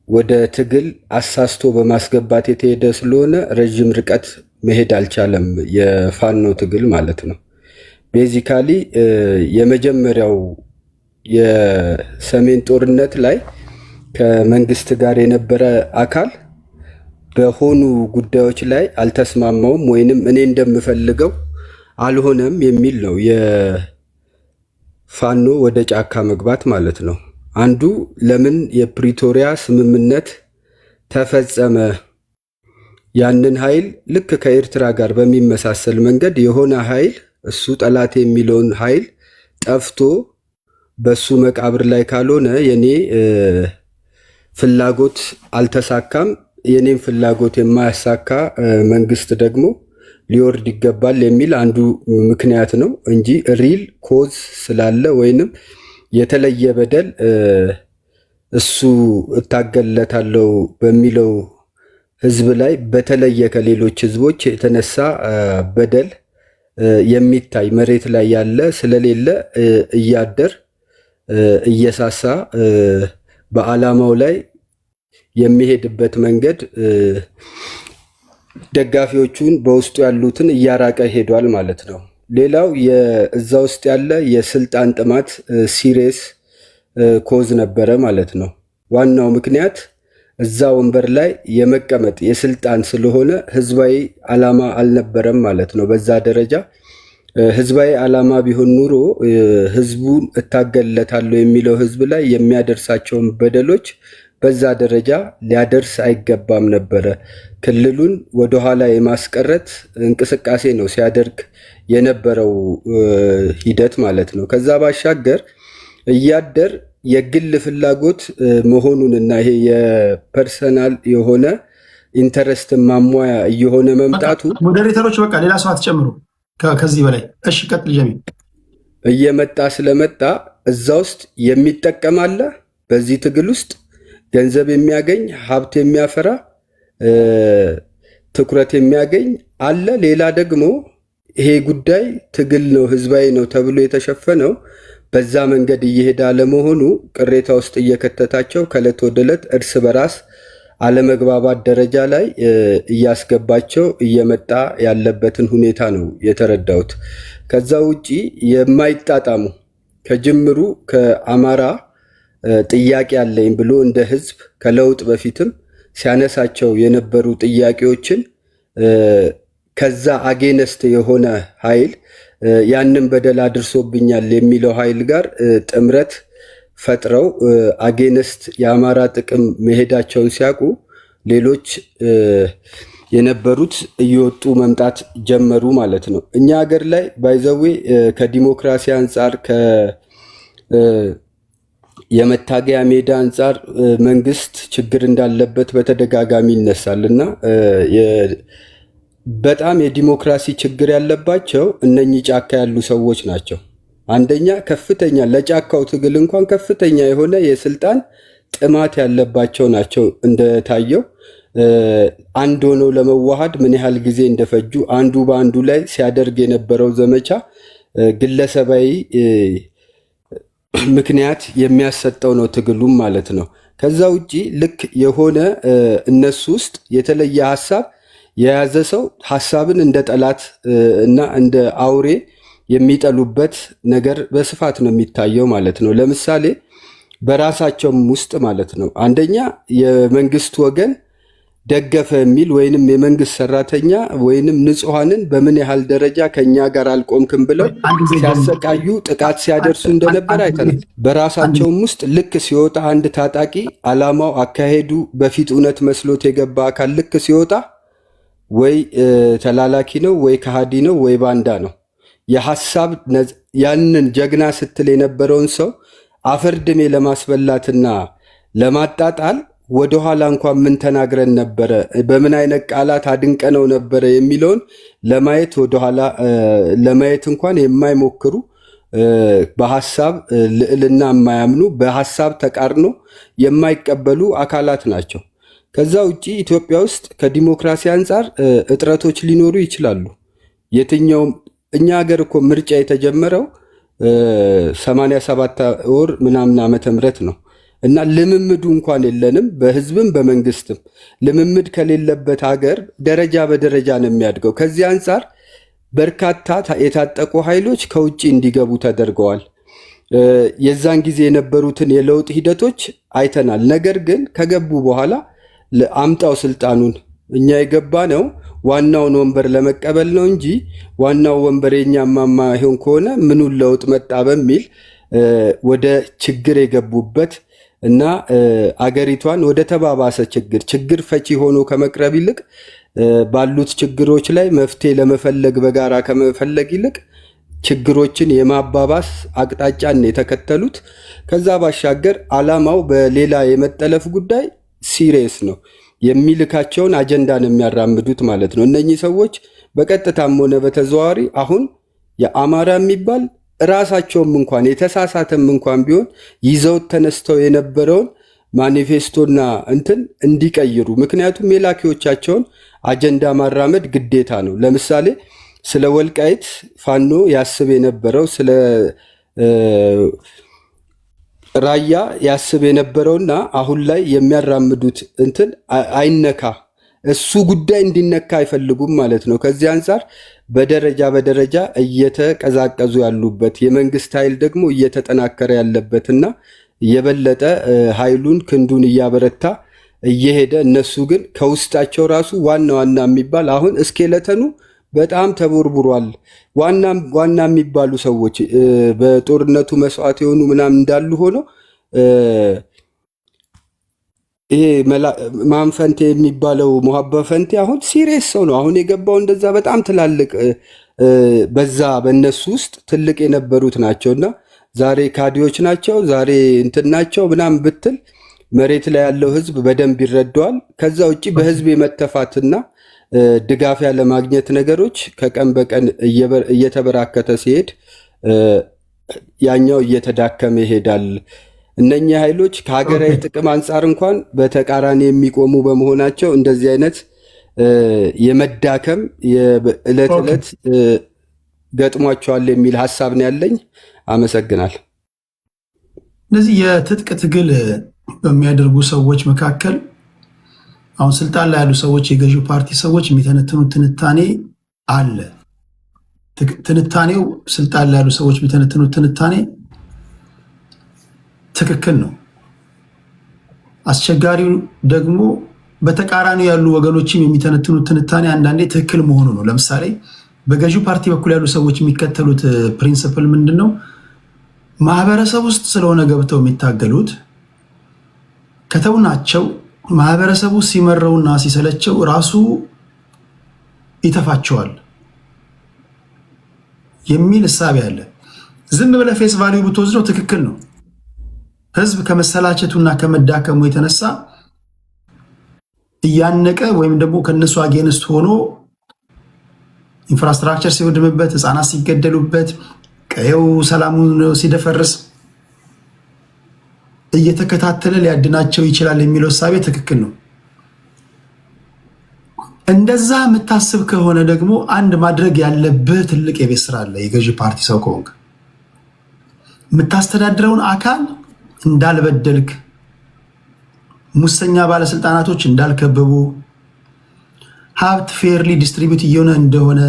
ወደ ትግል አሳስቶ በማስገባት የተሄደ ስለሆነ ረጅም ርቀት መሄድ አልቻለም፣ የፋኖ ትግል ማለት ነው። ቤዚካሊ የመጀመሪያው የሰሜን ጦርነት ላይ ከመንግስት ጋር የነበረ አካል በሆኑ ጉዳዮች ላይ አልተስማማውም ወይንም እኔ እንደምፈልገው አልሆነም የሚል ነው የፋኖ ወደ ጫካ መግባት ማለት ነው። አንዱ ለምን የፕሪቶሪያ ስምምነት ተፈጸመ? ያንን ኃይል ልክ ከኤርትራ ጋር በሚመሳሰል መንገድ የሆነ ኃይል እሱ ጠላት የሚለውን ኃይል ጠፍቶ በሱ መቃብር ላይ ካልሆነ የኔ ፍላጎት አልተሳካም፣ የኔን ፍላጎት የማያሳካ መንግስት ደግሞ ሊወርድ ይገባል የሚል አንዱ ምክንያት ነው እንጂ ሪል ኮዝ ስላለ ወይንም የተለየ በደል እሱ እታገለታለሁ በሚለው ህዝብ ላይ በተለየ ከሌሎች ህዝቦች የተነሳ በደል የሚታይ መሬት ላይ ያለ ስለሌለ እያደር እየሳሳ በዓላማው ላይ የሚሄድበት መንገድ ደጋፊዎቹን በውስጡ ያሉትን እያራቀ ሄዷል ማለት ነው። ሌላው እዛ ውስጥ ያለ የስልጣን ጥማት ሲሪየስ ኮዝ ነበረ ማለት ነው። ዋናው ምክንያት እዛ ወንበር ላይ የመቀመጥ የስልጣን ስለሆነ ህዝባዊ ዓላማ አልነበረም ማለት ነው። በዛ ደረጃ ህዝባዊ ዓላማ ቢሆን ኑሮ ህዝቡን እታገለታለሁ የሚለው ህዝብ ላይ የሚያደርሳቸውን በደሎች በዛ ደረጃ ሊያደርስ አይገባም ነበረ። ክልሉን ወደኋላ የማስቀረት እንቅስቃሴ ነው ሲያደርግ የነበረው ሂደት ማለት ነው። ከዛ ባሻገር እያደር የግል ፍላጎት መሆኑንና ይሄ የፐርሰናል የሆነ ኢንተረስት ማሟያ እየሆነ መምጣቱ ሞዴሬተሮች በቃ ሌላ ሰው አትጨምሩ ከዚህ በላይ እሺ፣ ቀጥል ጀሚ። እየመጣ ስለመጣ እዛ ውስጥ የሚጠቀም አለ፣ በዚህ ትግል ውስጥ ገንዘብ የሚያገኝ ሀብት የሚያፈራ ትኩረት የሚያገኝ አለ። ሌላ ደግሞ ይሄ ጉዳይ ትግል ነው ህዝባዊ ነው ተብሎ የተሸፈነው በዛ መንገድ እየሄደ አለመሆኑ ቅሬታ ውስጥ እየከተታቸው ከዕለት ወደ ዕለት እርስ በራስ አለመግባባት ደረጃ ላይ እያስገባቸው እየመጣ ያለበትን ሁኔታ ነው የተረዳሁት። ከዛ ውጪ የማይጣጣሙ ከጅምሩ ከአማራ ጥያቄ አለኝ ብሎ እንደ ህዝብ ከለውጥ በፊትም ሲያነሳቸው የነበሩ ጥያቄዎችን ከዛ አጌነስት የሆነ ኃይል ያንን በደል አድርሶብኛል የሚለው ኃይል ጋር ጥምረት ፈጥረው አጌነስት የአማራ ጥቅም መሄዳቸውን ሲያውቁ ሌሎች የነበሩት እየወጡ መምጣት ጀመሩ ማለት ነው። እኛ ሀገር ላይ ባይዘዌ ከዲሞክራሲ አንጻር የመታገያ ሜዳ አንጻር መንግስት ችግር እንዳለበት በተደጋጋሚ ይነሳል እና በጣም የዲሞክራሲ ችግር ያለባቸው እነኚህ ጫካ ያሉ ሰዎች ናቸው። አንደኛ ከፍተኛ ለጫካው ትግል እንኳን ከፍተኛ የሆነ የስልጣን ጥማት ያለባቸው ናቸው። እንደታየው አንድ ሆነው ለመዋሃድ ምን ያህል ጊዜ እንደፈጁ አንዱ በአንዱ ላይ ሲያደርግ የነበረው ዘመቻ ግለሰባዊ ምክንያት የሚያሰጠው ነው ትግሉም ማለት ነው። ከዛ ውጪ ልክ የሆነ እነሱ ውስጥ የተለየ ሀሳብ የያዘ ሰው ሀሳብን እንደ ጠላት እና እንደ አውሬ የሚጠሉበት ነገር በስፋት ነው የሚታየው ማለት ነው። ለምሳሌ በራሳቸውም ውስጥ ማለት ነው አንደኛ የመንግስት ወገን ደገፈ የሚል ወይንም የመንግስት ሰራተኛ ወይንም ንጹሐንን በምን ያህል ደረጃ ከኛ ጋር አልቆምክም ብለው ሲያሰቃዩ ጥቃት ሲያደርሱ እንደነበር አይተናል። በራሳቸውም ውስጥ ልክ ሲወጣ አንድ ታጣቂ አላማው አካሄዱ በፊት እውነት መስሎት የገባ አካል ልክ ሲወጣ ወይ ተላላኪ ነው ወይ ከሃዲ ነው ወይ ባንዳ ነው። የሐሳብ ያንን ጀግና ስትል የነበረውን ሰው አፈርድሜ ለማስበላትና ለማጣጣል ወደኋላ እንኳን ምን ተናግረን ነበረ፣ በምን አይነት ቃላት አድንቀነው ነበረ የሚለውን ለማየት ወደኋላ ለማየት እንኳን የማይሞክሩ በሐሳብ ልዕልና የማያምኑ በሐሳብ ተቃርኖ የማይቀበሉ አካላት ናቸው። ከዛ ውጪ ኢትዮጵያ ውስጥ ከዲሞክራሲ አንጻር እጥረቶች ሊኖሩ ይችላሉ። የትኛውም እኛ ሀገር እኮ ምርጫ የተጀመረው 87 ወር ምናምን ዓመተ ምህረት ነው እና ልምምዱ እንኳን የለንም። በህዝብም በመንግስትም ልምምድ ከሌለበት ሀገር ደረጃ በደረጃ ነው የሚያድገው። ከዚህ አንጻር በርካታ የታጠቁ ኃይሎች ከውጭ እንዲገቡ ተደርገዋል። የዛን ጊዜ የነበሩትን የለውጥ ሂደቶች አይተናል። ነገር ግን ከገቡ በኋላ አምጣው ስልጣኑን እኛ የገባ ነው ዋናውን ወንበር ለመቀበል ነው እንጂ ዋናው ወንበር የኛማማ ይሆን ከሆነ ምኑን ለውጥ መጣ በሚል ወደ ችግር የገቡበት እና አገሪቷን ወደ ተባባሰ ችግር ፈቺ ሆኖ ከመቅረብ ይልቅ ባሉት ችግሮች ላይ መፍትሄ ለመፈለግ በጋራ ከመፈለግ ይልቅ ችግሮችን የማባባስ አቅጣጫን የተከተሉት። ከዛ ባሻገር አላማው በሌላ የመጠለፍ ጉዳይ ሲሪየስ ነው። የሚልካቸውን አጀንዳ ነው የሚያራምዱት ማለት ነው። እነኚህ ሰዎች በቀጥታም ሆነ በተዘዋዋሪ አሁን የአማራ የሚባል ራሳቸውም እንኳን የተሳሳተም እንኳን ቢሆን ይዘውት ተነስተው የነበረውን ማኒፌስቶና እንትን እንዲቀይሩ፣ ምክንያቱም የላኪዎቻቸውን አጀንዳ ማራመድ ግዴታ ነው። ለምሳሌ ስለ ወልቃይት ፋኖ ያስብ የነበረው ስለ ራያ ያስብ የነበረውና አሁን ላይ የሚያራምዱት እንትን አይነካ፣ እሱ ጉዳይ እንዲነካ አይፈልጉም ማለት ነው። ከዚህ አንጻር በደረጃ በደረጃ እየተቀዛቀዙ ያሉበት የመንግስት ኃይል ደግሞ እየተጠናከረ ያለበትና የበለጠ ኃይሉን ክንዱን እያበረታ እየሄደ እነሱ ግን ከውስጣቸው ራሱ ዋና ዋና የሚባል አሁን እስኬለተኑ በጣም ተቦርቡሯል። ዋና የሚባሉ ሰዎች በጦርነቱ መስዋዕት የሆኑ ምናምን እንዳሉ ሆኖ ይሄ ማንፈንቴ የሚባለው ሙሀባ ፈንቴ አሁን ሲሪየስ ሰው ነው። አሁን የገባው እንደዛ በጣም ትላልቅ በዛ በእነሱ ውስጥ ትልቅ የነበሩት ናቸውና ዛሬ ካዲዎች ናቸው፣ ዛሬ እንትን ናቸው ምናምን ብትል መሬት ላይ ያለው ህዝብ በደንብ ይረዳዋል። ከዛ ውጭ በህዝብ የመተፋትና ድጋፍ ያለማግኘት ነገሮች ከቀን በቀን እየተበራከተ ሲሄድ ያኛው እየተዳከመ ይሄዳል። እነኛ ኃይሎች ከሀገራዊ ጥቅም አንጻር እንኳን በተቃራኒ የሚቆሙ በመሆናቸው እንደዚህ አይነት የመዳከም የዕለት ዕለት ገጥሟቸዋል የሚል ሀሳብ ነው ያለኝ። አመሰግናል። እነዚህ የትጥቅ ትግል በሚያደርጉ ሰዎች መካከል አሁን ስልጣን ላይ ያሉ ሰዎች የገዢው ፓርቲ ሰዎች የሚተነትኑት ትንታኔ አለ። ትንታኔው ስልጣን ላይ ያሉ ሰዎች የሚተነትኑት ትንታኔ ትክክል ነው። አስቸጋሪው ደግሞ በተቃራኒ ያሉ ወገኖችም የሚተነትኑት ትንታኔ አንዳንዴ ትክክል መሆኑ ነው። ለምሳሌ በገዢው ፓርቲ በኩል ያሉ ሰዎች የሚከተሉት ፕሪንሲፕል ምንድን ነው? ማህበረሰብ ውስጥ ስለሆነ ገብተው የሚታገሉት ከተውናቸው ማህበረሰቡ ሲመረውና ሲሰለቸው ራሱ ይተፋቸዋል የሚል እሳቤ አለ። ዝም ብለህ ፌስ ቫልዩ ብትወስደው ትክክል ነው። ህዝብ ከመሰላቸቱና ከመዳከሙ የተነሳ እያነቀ ወይም ደግሞ ከነሱ አጌንስት ሆኖ ኢንፍራስትራክቸር ሲወድምበት፣ ህፃናት ሲገደሉበት፣ ቀየው ሰላሙን ሲደፈርስ እየተከታተለ ሊያድናቸው ይችላል የሚለው እሳቤ ትክክል ነው። እንደዛ የምታስብ ከሆነ ደግሞ አንድ ማድረግ ያለብህ ትልቅ የቤት ስራ አለ። የገዢ ፓርቲ ሰው ከሆንክ የምታስተዳድረውን አካል እንዳልበደልክ፣ ሙሰኛ ባለስልጣናቶች እንዳልከበቡ፣ ሀብት ፌርሊ ዲስትሪቢዩት እየሆነ እንደሆነ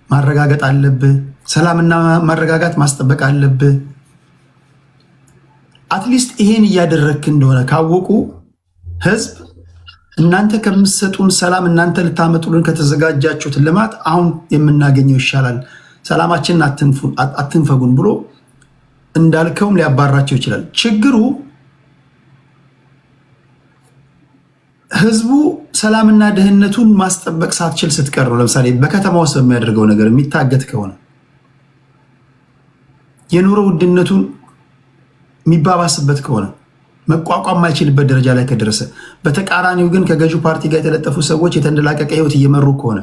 ማረጋገጥ አለብህ። ሰላምና ማረጋጋት ማስጠበቅ አለብህ። አትሊስት ይሄን እያደረግክ እንደሆነ ካወቁ ህዝብ እናንተ ከምትሰጡን ሰላም እናንተ ልታመጡልን ከተዘጋጃችሁት ልማት አሁን የምናገኘው ይሻላል፣ ሰላማችንን አትንፈጉን ብሎ እንዳልከውም ሊያባራቸው ይችላል። ችግሩ ህዝቡ ሰላምና ደህንነቱን ማስጠበቅ ሳትችል ስትቀር ነው። ለምሳሌ በከተማ ውስጥ በሚያደርገው ነገር የሚታገት ከሆነ የኑሮ ውድነቱን የሚባባስበት ከሆነ መቋቋም የማይችልበት ደረጃ ላይ ከደረሰ፣ በተቃራኒው ግን ከገዢው ፓርቲ ጋር የተለጠፉ ሰዎች የተንደላቀቀ ህይወት እየመሩ ከሆነ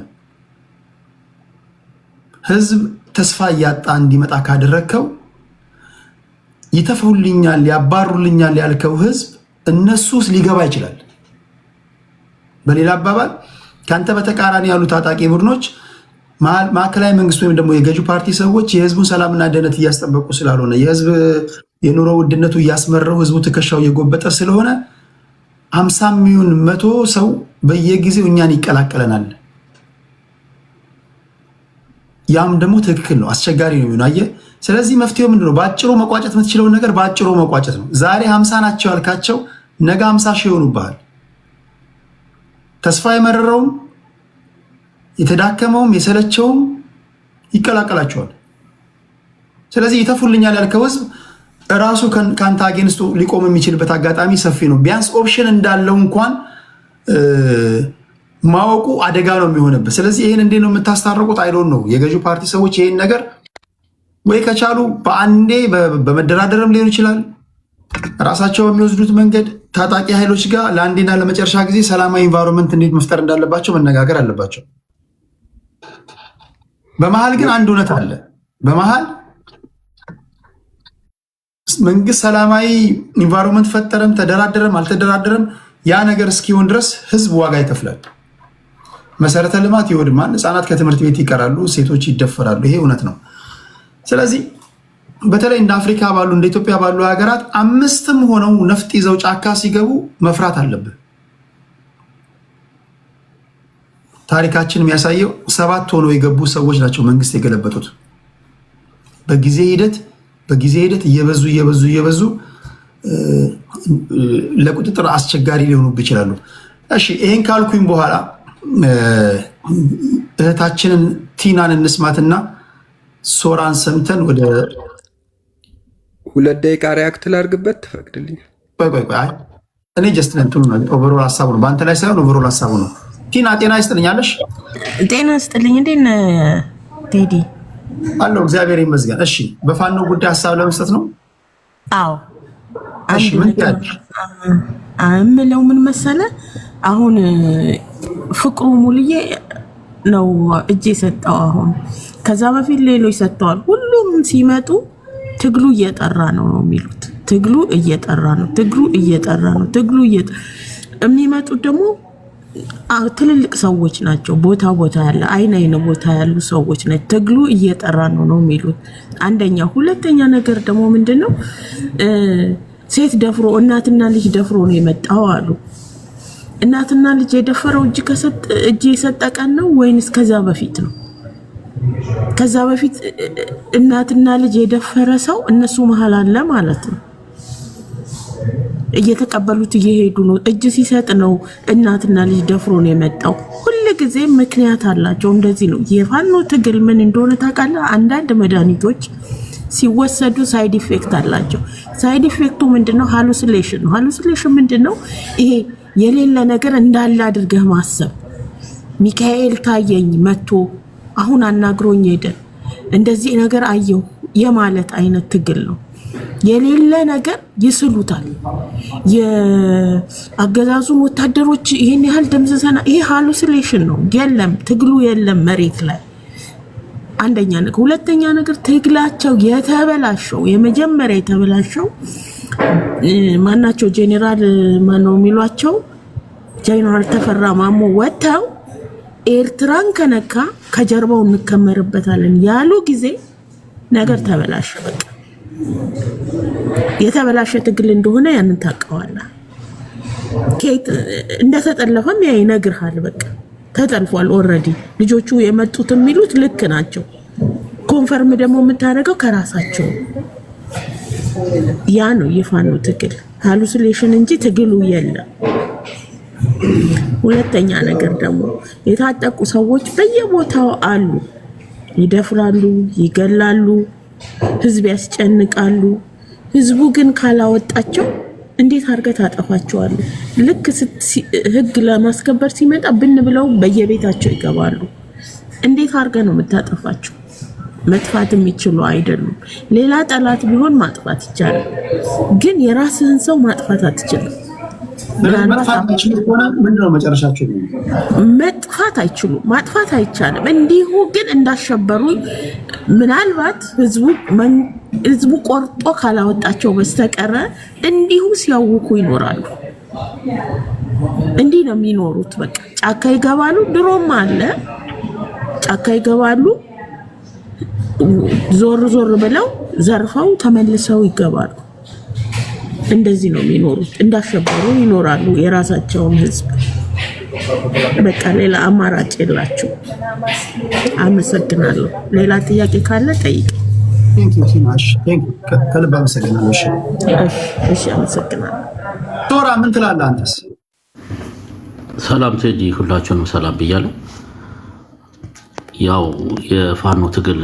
ህዝብ ተስፋ እያጣ እንዲመጣ ካደረግከው ይተፈውልኛል ያባሩልኛል ያልከው ህዝብ እነሱስ ሊገባ ይችላል። በሌላ አባባል ካንተ በተቃራኒ ያሉ ታጣቂ ቡድኖች ማዕከላዊ መንግስት ወይም ደግሞ የገዢው ፓርቲ ሰዎች የህዝቡን ሰላምና ደህንነት እያስጠበቁ ስላልሆነ የህዝብ የኑሮ ውድነቱ እያስመረው ህዝቡ ትከሻው እየጎበጠ ስለሆነ 50 ሚሊዮን 100 ሰው በየጊዜው እኛን ይቀላቀለናል። ያም ደግሞ ትክክል ነው፣ አስቸጋሪ ነው የሚሆነው። ስለዚህ መፍትሄው ምንድነው? በአጭሩ መቋጨት የምትችለውን ነገር በአጭሩ መቋጨት ነው። ዛሬ 50 ናቸው ያልካቸው ነገ 50 ሺህ ይሆኑብሃል። ተስፋ የመረረውም የተዳከመውም የሰለቸውም ይቀላቀላቸዋል። ስለዚህ ይተፉልኛል ያልከው ህዝብ ራሱ ካንተ አጌንስቶ ሊቆም የሚችልበት አጋጣሚ ሰፊ ነው። ቢያንስ ኦፕሽን እንዳለው እንኳን ማወቁ አደጋ ነው የሚሆንበት። ስለዚህ ይሄን እንዴት ነው የምታስታርቁት? አይዶን ነው። የገዢው ፓርቲ ሰዎች ይሄን ነገር ወይ ከቻሉ በአንዴ በመደራደርም ሊሆን ይችላል፣ ራሳቸው በሚወስዱት መንገድ ታጣቂ ኃይሎች ጋር ለአንዴና ለመጨረሻ ጊዜ ሰላማዊ ኢንቫይሮንመንት እንዴት መፍጠር እንዳለባቸው መነጋገር አለባቸው። በመሃል ግን አንድ እውነት አለ። በመሃል መንግስት ሰላማዊ ኢንቫይሮንመንት ፈጠረም ተደራደረም አልተደራደረም ያ ነገር እስኪሆን ድረስ ህዝብ ዋጋ ይከፍላል። መሰረተ ልማት ይወድማል፣ ህፃናት ከትምህርት ቤት ይቀራሉ፣ ሴቶች ይደፈራሉ። ይሄ እውነት ነው። ስለዚህ በተለይ እንደ አፍሪካ ባሉ እንደ ኢትዮጵያ ባሉ ሀገራት 5ም ሆነው ነፍጥ ይዘው ጫካ ሲገቡ መፍራት አለብን። ታሪካችን የሚያሳየው 7 ሆነው የገቡ ሰዎች ናቸው መንግስት የገለበጡት። በጊዜ ሂደት እየበዙ ለቁጥጥር አስቸጋሪ ሊሆኑብህ ይችላሉ። እሺ ይሄን ካልኩኝ በኋላ እህታችንን ቲናን እንስማትና ሶራን ሰምተን ወደ 2 ደቂቃ ሪያክት ላድርግበት ትፈቅድልኝ? ቆይ እኔ ጀስት እንትኑ ነው ኦቨርኦል ሐሳቡ ነው፣ በአንተ ላይ ሳይሆን ኦቨርኦል ሐሳቡ ነው። ቲና ጤና ይስጥልኛለሽ? ጤና ይስጥልኝ። እንዴት ነህ ቴዲ? አለው እግዚአብሔር ይመስገን። እሺ በፋኖ ጉዳይ ሐሳብ ለመስጠት ነው። አዎ እሺ ምን ያልሽ? እምለው ምን መሰለ፣ አሁን ፍቅሩ ሙልዬ ነው እጄ ሰጠው። አሁን ከዛ በፊት ሌሎች ሰጥተዋል። ሁሉም ሲመጡ ትግሉ እየጠራ ነው የሚሉት። ትግሉ እየጠራ ነው የሚመጡት ደግሞ ትልልቅ ሰዎች ናቸው። ቦታ ያለ አይን ቦታ ያሉ ሰዎች ናቸው። ትግሉ እየጠራ ነው የሚሉት አንደኛ። ሁለተኛ ነገር ደግሞ ምንድነው ሴት ደፍሮ እናትና ልጅ ደፍሮ ነው የመጣው አሉ። እናትና ልጅ የደፈረው እጅ የሰጠ ቀን ነው ወይንስ ከዛ በፊት ነው? ከዛ በፊት እናትና ልጅ የደፈረ ሰው እነሱ መሃል አለ ማለት ነው። እየተቀበሉት እየሄዱ ነው። እጅ ሲሰጥ ነው እናትና ልጅ ደፍሮ ነው የመጣው። ሁልጊዜ ምክንያት አላቸው። እንደዚህ ነው የፋኖ ትግል። ምን እንደሆነ ታውቃለህ? አንዳንድ መድኃኒቶች ሲወሰዱ ሳይድ ኢፌክት አላቸው። ሳይድ ኢፌክቱ ምንድነው? ሃሉሲኔሽን ነው። ሃሉሲኔሽን ምንድነው? ይሄ የሌለ ነገር እንዳለ አድርገህ ማሰብ። ሚካኤል ታየኝ መጥቶ አሁን አናግሮኝ ሄደ እንደዚህ ነገር አየሁ የማለት አይነት ትግል ነው። የሌለ ነገር ይስሉታል። የአገዛዙን ወታደሮች ይሄን ያህል ደምስሰና ይሄ ሃሉሲኔሽን ነው። የለም ትግሉ የለም መሬት ላይ አንደኛ ነገር። ሁለተኛ ነገር ትግላቸው የተበላሸው የመጀመሪያ የተበላሸው ማናቸው ጄኔራል ማነው የሚሏቸው ጄኔራል ተፈራ ማሞ ወጥተው ኤርትራን ከነካ ከጀርባው እንከመርበታለን ያሉ ጊዜ ነገር ተበላሸ። በቃ የተበላሸ ትግል እንደሆነ ያንን ታውቀዋለህ። ኬት እንደተጠለፈም ያ ይነግርሃል። በቃ ተጠልፏል ኦልሬዲ። ልጆቹ የመጡት የሚሉት ልክ ናቸው። ኮንፈርም ደግሞ የምታደርገው ከራሳቸው ያ ነው የፋኖ ትግል ሃሉሲኔሽን እንጂ ትግሉ የለም። ሁለተኛ ነገር ደግሞ የታጠቁ ሰዎች በየቦታው አሉ። ይደፍራሉ፣ ይገላሉ፣ ህዝብ ያስጨንቃሉ። ህዝቡ ግን ካላወጣቸው እንዴት አድርገህ ታጠፋቸዋለህ? ልክ ህግ ለማስከበር ሲመጣ ብን ብለው በየቤታቸው ይገባሉ። እንዴት አድርገህ ነው የምታጠፋቸው? መጥፋት የሚችሉ አይደሉም። ሌላ ጠላት ቢሆን ማጥፋት ይቻላል፣ ግን የራስህን ሰው ማጥፋት አትችልም። መጥፋት አይችሉም፣ ማጥፋት አይቻልም። እንዲሁ ግን እንዳሸበሩ ምናልባት ህዝቡ ቆርጦ ካላወጣቸው በስተቀረ እንዲሁ ሲያውኩ ይኖራሉ። እንዲህ ነው የሚኖሩት። በቃ ጫካ ይገባሉ። ድሮም አለ ጫካ ይገባሉ። ዞር ዞር ብለው ዘርፈው ተመልሰው ይገባሉ። እንደዚህ ነው የሚኖሩት። እንዳሸበሩ ይኖራሉ የራሳቸውን ህዝብ። በቃ ሌላ አማራጭ የላቸው። አመሰግናለሁ። ሌላ ጥያቄ ካለ ጠይቅ። ከልብ አመሰግናለሁ። እሺ አመሰግናለሁ። ቶራ ምን ትላለህ አንተስ? ሰላም ቴዲ፣ ሁላችሁንም ሰላም ብያለሁ። ያው የፋኖ ትግል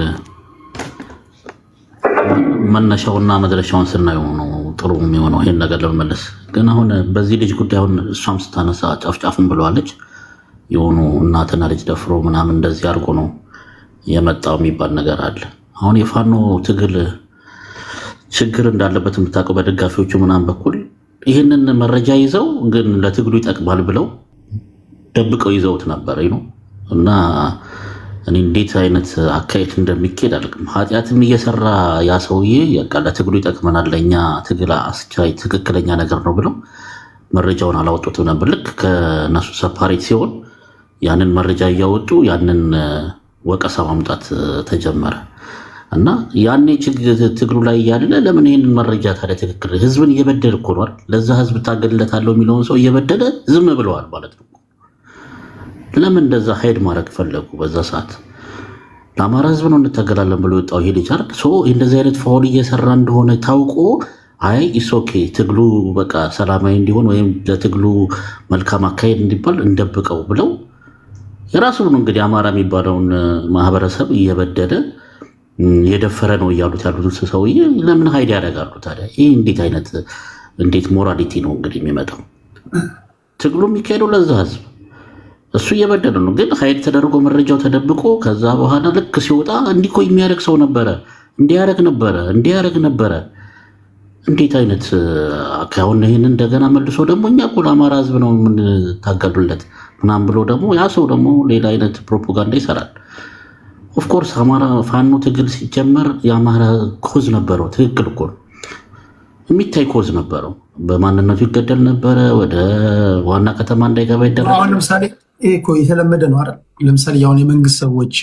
መነሻውና መድረሻውን ስናየው ነው ጥሩ የሚሆነው ይሄን ነገር ለመመለስ። ግን አሁን በዚህ ልጅ ጉዳይ አሁን እሷም ስታነሳ ጫፍጫፍን ብለዋለች። የሆኑ እናትና ልጅ ደፍሮ ምናምን እንደዚህ አድርጎ ነው የመጣው የሚባል ነገር አለ። አሁን የፋኖ ትግል ችግር እንዳለበት የምታውቀው በደጋፊዎቹ ምናምን በኩል ይህንን መረጃ ይዘው ግን ለትግሉ ይጠቅማል ብለው ደብቀው ይዘውት ነበር ነው እና እኔ እንዴት አይነት አካሄድ እንደሚኬድ አልቅም። ኃጢአትም እየሰራ ያ ሰውዬ ለትግሉ ይጠቅመናል ለእኛ ትግል አስቻይ ትክክለኛ ነገር ነው ብለው መረጃውን አላወጡትም ነበር። ልክ ከነሱ ሰፓሬት ሲሆን ያንን መረጃ እያወጡ ያንን ወቀሳ ማምጣት ተጀመረ እና ያኔ ትግሉ ላይ ያለ ለምን ይህንን መረጃ ታዲያ ትክክል ህዝብን እየበደል እኮ ነው ለዛ ህዝብ ታገልለታለሁ የሚለውን ሰው እየበደለ ዝም ብለዋል ማለት ነው። ለምን እንደዛ ሀይድ ማድረግ ፈለጉ? በዛ ሰዓት ለአማራ ህዝብ ነው እንታገላለን ብሎ የወጣው ይሄ ልጅ አይደል? እንደዚህ አይነት ፋውል እየሰራ እንደሆነ ታውቆ አይ ኢሶኬ ትግሉ በቃ ሰላማዊ እንዲሆን ወይም ለትግሉ መልካም አካሄድ እንዲባል እንደብቀው ብለው የራሱን እንግዲህ አማራ የሚባለውን ማህበረሰብ እየበደለ የደፈረ ነው እያሉት ያሉት ሰውዬ ለምን ሀይድ ያደርጋሉ ታዲያ? ይህ እንዴት ሞራሊቲ ነው እንግዲህ የሚመጣው? ትግሉ የሚካሄደው ለዛ ህዝብ እሱ እየበደለ ነው። ግን ሀይድ ተደርጎ መረጃው ተደብቆ ከዛ በኋላ ልክ ሲወጣ እንዲኮ የሚያደርግ ሰው ነበረ፣ እንዲያደርግ ነበረ። እንዴት አይነት አሁን ይህን እንደገና መልሶ ደግሞ እኛ እኮ ለአማራ ህዝብ ነው የምንታገሉለት ምናምን ብሎ ደግሞ ያ ሰው ደግሞ ሌላ አይነት ፕሮፓጋንዳ ይሰራል። ኦፍኮርስ አማራ ፋኖ ትግል ሲጀመር የአማራ ኮዝ ነበረው። ትክክል እኮ ነው፣ የሚታይ ኮዝ ነበረው። በማንነቱ ይገደል ነበረ፣ ወደ ዋና ከተማ እንዳይገባ ይደረግ። አሁን ለምሳሌ ይሄ እኮ የተለመደ ነው አይደል? ለምሳሌ አሁን የመንግስት ሰዎች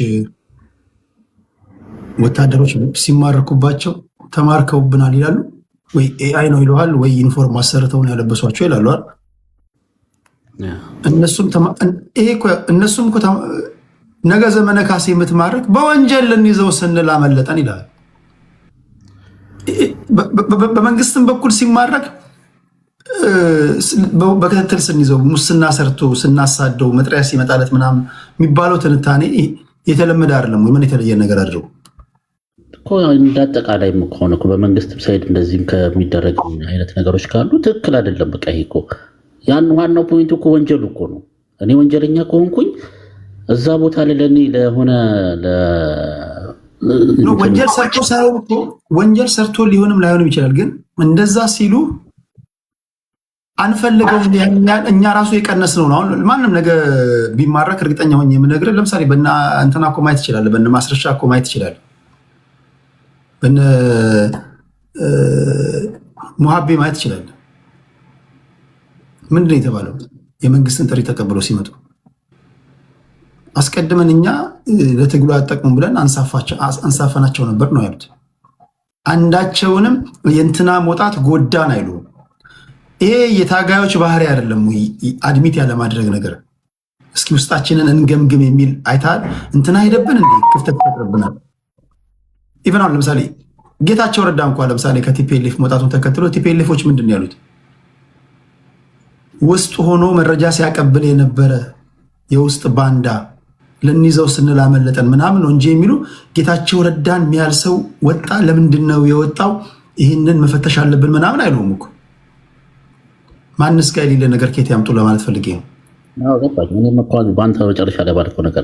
ወታደሮች ሲማረኩባቸው ተማርከውብናል ይላሉ። ወይ ኤአይ ነው ይለዋል፣ ወይ ዩኒፎርም አሰርተውን ያለበሷቸው ይላሉ አይደል? እነሱም እኮ ነገ ዘመነ ካሴ የምትማርክ በወንጀል ልንይዘው ስንል አመለጠን ይላል። በመንግስትም በኩል ሲማረክ በክትትል ስንይዘው ሙስና ሰርቶ ስናሳደው መጥሪያ ሲመጣለት ምናምን የሚባለው ትንታኔ የተለመደ አይደለም ወይ? ምን የተለየ ነገር አድርገው እንዳጠቃላይ ከሆነ በመንግስት ሳይድ እንደዚህም ከሚደረግ አይነት ነገሮች ካሉ ትክክል አይደለም። በቃ ይሄ እኮ ያን ዋናው ፖይንቱ እኮ ወንጀሉ እኮ ነው። እኔ ወንጀለኛ ከሆንኩኝ እዛ ቦታ ላይ ለእኔ ለሆነ ወንጀል ሰርቶ ሳይሆን እኮ ወንጀል ሰርቶ ሊሆንም ላይሆንም ይችላል። ግን እንደዛ ሲሉ አንፈልገውም እኛ ራሱ የቀነስ ነው። አሁን ማንም ነገ ቢማረክ እርግጠኛ ሆኜ የምነግርህ ለምሳሌ በእነ እንትና እኮ ማየት ይችላል፣ በእነ ማስረሻ እኮ ማየት ይችላል፣ በእነ ሙሀቤ ማየት ይችላል። ምንድን ነው የተባለው? የመንግስትን ጥሪ ተቀብለው ሲመጡ አስቀድመን እኛ ለትግሉ አጠቅሙን ብለን አንሳፈናቸው ነበር ነው ያሉት። አንዳቸውንም የእንትና መውጣት ጎዳን አይሉ። ይሄ የታጋዮች ባህሪ አይደለም ወይ? አድሚት ያለማድረግ ነገር። እስኪ ውስጣችንን እንገምግም የሚል አይታል። እንትና ሄደብን እንዴ ክፍተት ፈጥረብናል። ኢቨን አሁን ለምሳሌ ጌታቸው ረዳ እንኳን ለምሳሌ ከቲፒኤልኤፍ መውጣቱን ተከትሎ ቲፒኤልኤፎች ምንድን ነው ያሉት? ውስጥ ሆኖ መረጃ ሲያቀብል የነበረ የውስጥ ባንዳ ልንይዘው ስንል አመለጠን ምናምን ነው እንጂ የሚሉ ጌታቸው ረዳን የሚያል ሰው ወጣ። ለምንድን ነው የወጣው? ይህንን መፈተሽ አለብን ምናምን አይሉም እኮ። ማንስ ጋር የሌለ ነገር ከየት ያምጡ ለማለት ፈልጌ ነው። በአንተ መጨረሻ ላይ ባልከው ነገር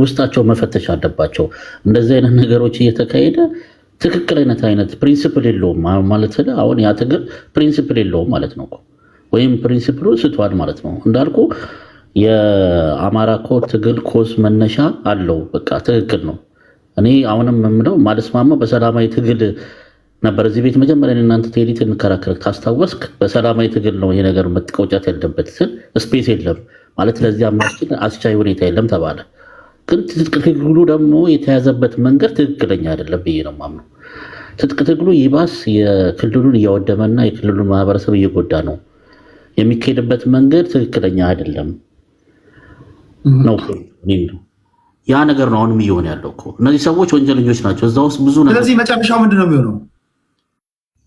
ውስጣቸው መፈተሽ አለባቸው። እንደዚህ አይነት ነገሮች እየተካሄደ ትክክል አይነት ፕሪንሲፕል የለውም ማለት አሁን ያ ትግል ፕሪንሲፕል የለውም ማለት ነው፣ ወይም ፕሪንሲፕሉ ስቷል ማለት ነው። እንዳልኩ የአማራ ኮ ትግል ኮስ መነሻ አለው። በቃ ትክክል ነው። እኔ አሁንም የምለው ማለስማማ በሰላማዊ ትግል ነበር። እዚህ ቤት መጀመሪያ እናንተ ቴዲት እንከራከር ታስታወስክ። በሰላማዊ ትግል ነው ይሄ ነገር መጥቀውጫት ያለበት ስል ስፔስ የለም ማለት ለዚህ አማስችል አስቻይ ሁኔታ የለም ተባለ። ግን ትጥቅ ትግሉ ደግሞ የተያዘበት መንገድ ትክክለኛ አይደለም ብዬ ነው የማምነው። ትጥቅ ትግሉ ይባስ የክልሉን እያወደመና የክልሉን ማህበረሰብ እየጎዳ ነው። የሚካሄድበት መንገድ ትክክለኛ አይደለም ነው። ያ ነገር ነው አሁንም እየሆነ ያለው እኮ። እነዚህ ሰዎች ወንጀለኞች ናቸው እዛ ውስጥ ብዙ ነገር። ስለዚህ መጨረሻው ምንድን ነው የሚሆነው?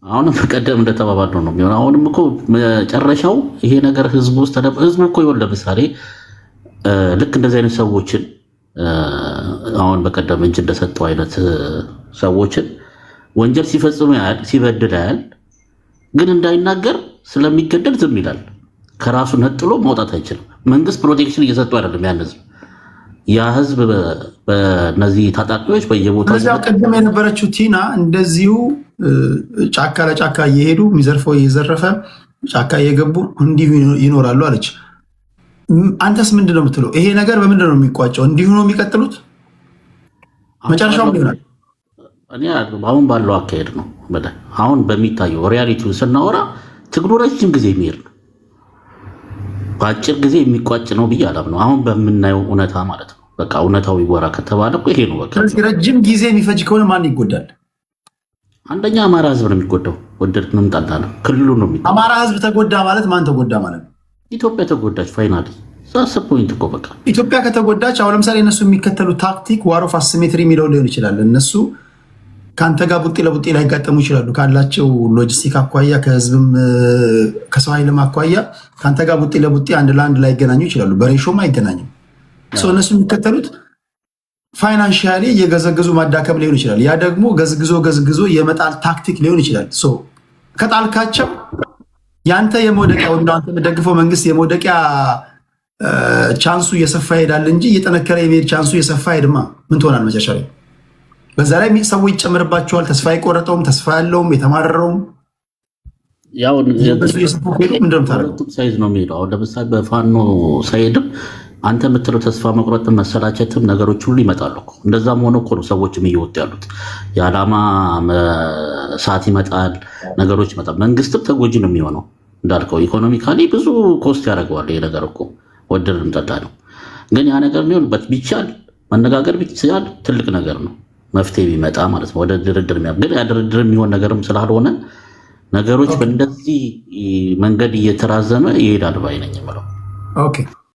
አሁንም በቀደም እንደተባባልነው ነው የሚሆነው። አሁንም እኮ መጨረሻው ይሄ ነገር ህዝቡ ውስጥ ህዝቡ እኮ ይሆን ለምሳሌ ልክ እንደዚህ አይነት ሰዎችን አሁን በቀደም እጅ እንደሰጠው አይነት ሰዎችን ወንጀል ሲፈጽሙ ያህል ሲበድል ያህል ግን እንዳይናገር ስለሚገደል ዝም ይላል። ከራሱ ነጥሎ መውጣት አይችልም። መንግስት ፕሮቴክሽን እየሰጡ አይደለም ያን ህዝብ። ያ ህዝብ በእነዚህ ታጣቂዎች በየቦታው ቅድም የነበረችው ቲና እንደዚሁ ጫካ ለጫካ እየሄዱ የሚዘርፈው እየዘረፈ ጫካ እየገቡ እንዲሁ ይኖራሉ አለች። አንተስ ምንድን ነው የምትለው? ይሄ ነገር በምንድን ነው የሚቋጨው? እንዲሁ ነው የሚቀጥሉት? መጨረሻው ይሆናል። እኔ አሁን ባለው አካሄድ ነው አሁን በሚታየው ሪያሊቲውን ስናወራ ትግሉ ረጅም ጊዜ የሚሄድ ነው፣ በአጭር ጊዜ የሚቋጭ ነው ብዬ አላምነው። አሁን በምናየው እውነታ ማለት ነው። በቃ እውነታው ይወራ ከተባለ ይሄ ነው በቃ። ረጅም ጊዜ የሚፈጅ ከሆነ ማን ይጎዳል? አንደኛ አማራ ህዝብ ነው የሚጎዳው። ወደድንም ጠላንም ክልሉ ነው የሚጎዳው። አማራ ህዝብ ተጎዳ ማለት ማን ተጎዳ ማለት ነው? ኢትዮጵያ ተጎዳች። ፋይናሊ ዛስ ፖይንት እኮ በቃ ኢትዮጵያ ከተጎዳች አሁን ለምሳሌ እነሱ የሚከተሉ ታክቲክ ዋር ኦፍ አሲሜትሪ የሚለው ሊሆን ይችላል። እነሱ ከአንተ ጋር ቡጤ ለቡጤ ላይጋጠሙ ይችላሉ። ካላቸው ሎጂስቲክ አኳያ ከህዝብም ከሰው ኃይልም አኳያ ከአንተ ጋር ቡጤ ለቡጤ አንድ ለአንድ ላይገናኙ ይችላሉ። በሬሾም አይገናኝም። እነሱ የሚከተሉት ፋይናንሻሊ እየገዘገዙ ማዳከም ሊሆን ይችላል። ያ ደግሞ ገዝግዞ የመጣል ታክቲክ ሊሆን ይችላል። ከጣልካቸው ያንተ የመውደቂያ ወይም አንተ የምትደግፈው መንግስት የመውደቂያ ቻንሱ እየሰፋ ይሄዳል እንጂ እየጠነከረ የመሄድ ቻንሱ እየሰፋ ሄድማ ምን ትሆናል መጨረሻ ላይ? በዛ ላይ ሰዎች ይጨምርባቸዋል። ተስፋ የቆረጠውም ተስፋ ያለውም የተማረረውም ያው ሳይዝ ነው የሚሄደው። አሁን ለምሳሌ በፋኖ ሳይሄድም አንተ የምትለው ተስፋ መቁረጥም መሰላቸትም ነገሮች ሁሉ ይመጣሉ እኮ። እንደዛም ሆኖ እኮ ነው ሰዎችም እየወጡ ያሉት። የዓላማ ሰዓት ይመጣል፣ ነገሮች ይመጣል። መንግስትም ተጎጂ ነው የሚሆነው እንዳልከው። ኢኮኖሚካሊ ብዙ ኮስት ያደርገዋል ይሄ ነገር እኮ ወደድንም ጠላንም። ግን ያ ነገር ሊሆንበት ቢቻል መነጋገር ቢቻል ትልቅ ነገር ነው፣ መፍትሄ ቢመጣ ማለት ነው ወደ ድርድር። ግን ያ ድርድር የሚሆን ነገርም ስላልሆነ ነገሮች በእንደዚህ መንገድ እየተራዘመ ይሄዳል ባይ ነኝ የምለው። ኦኬ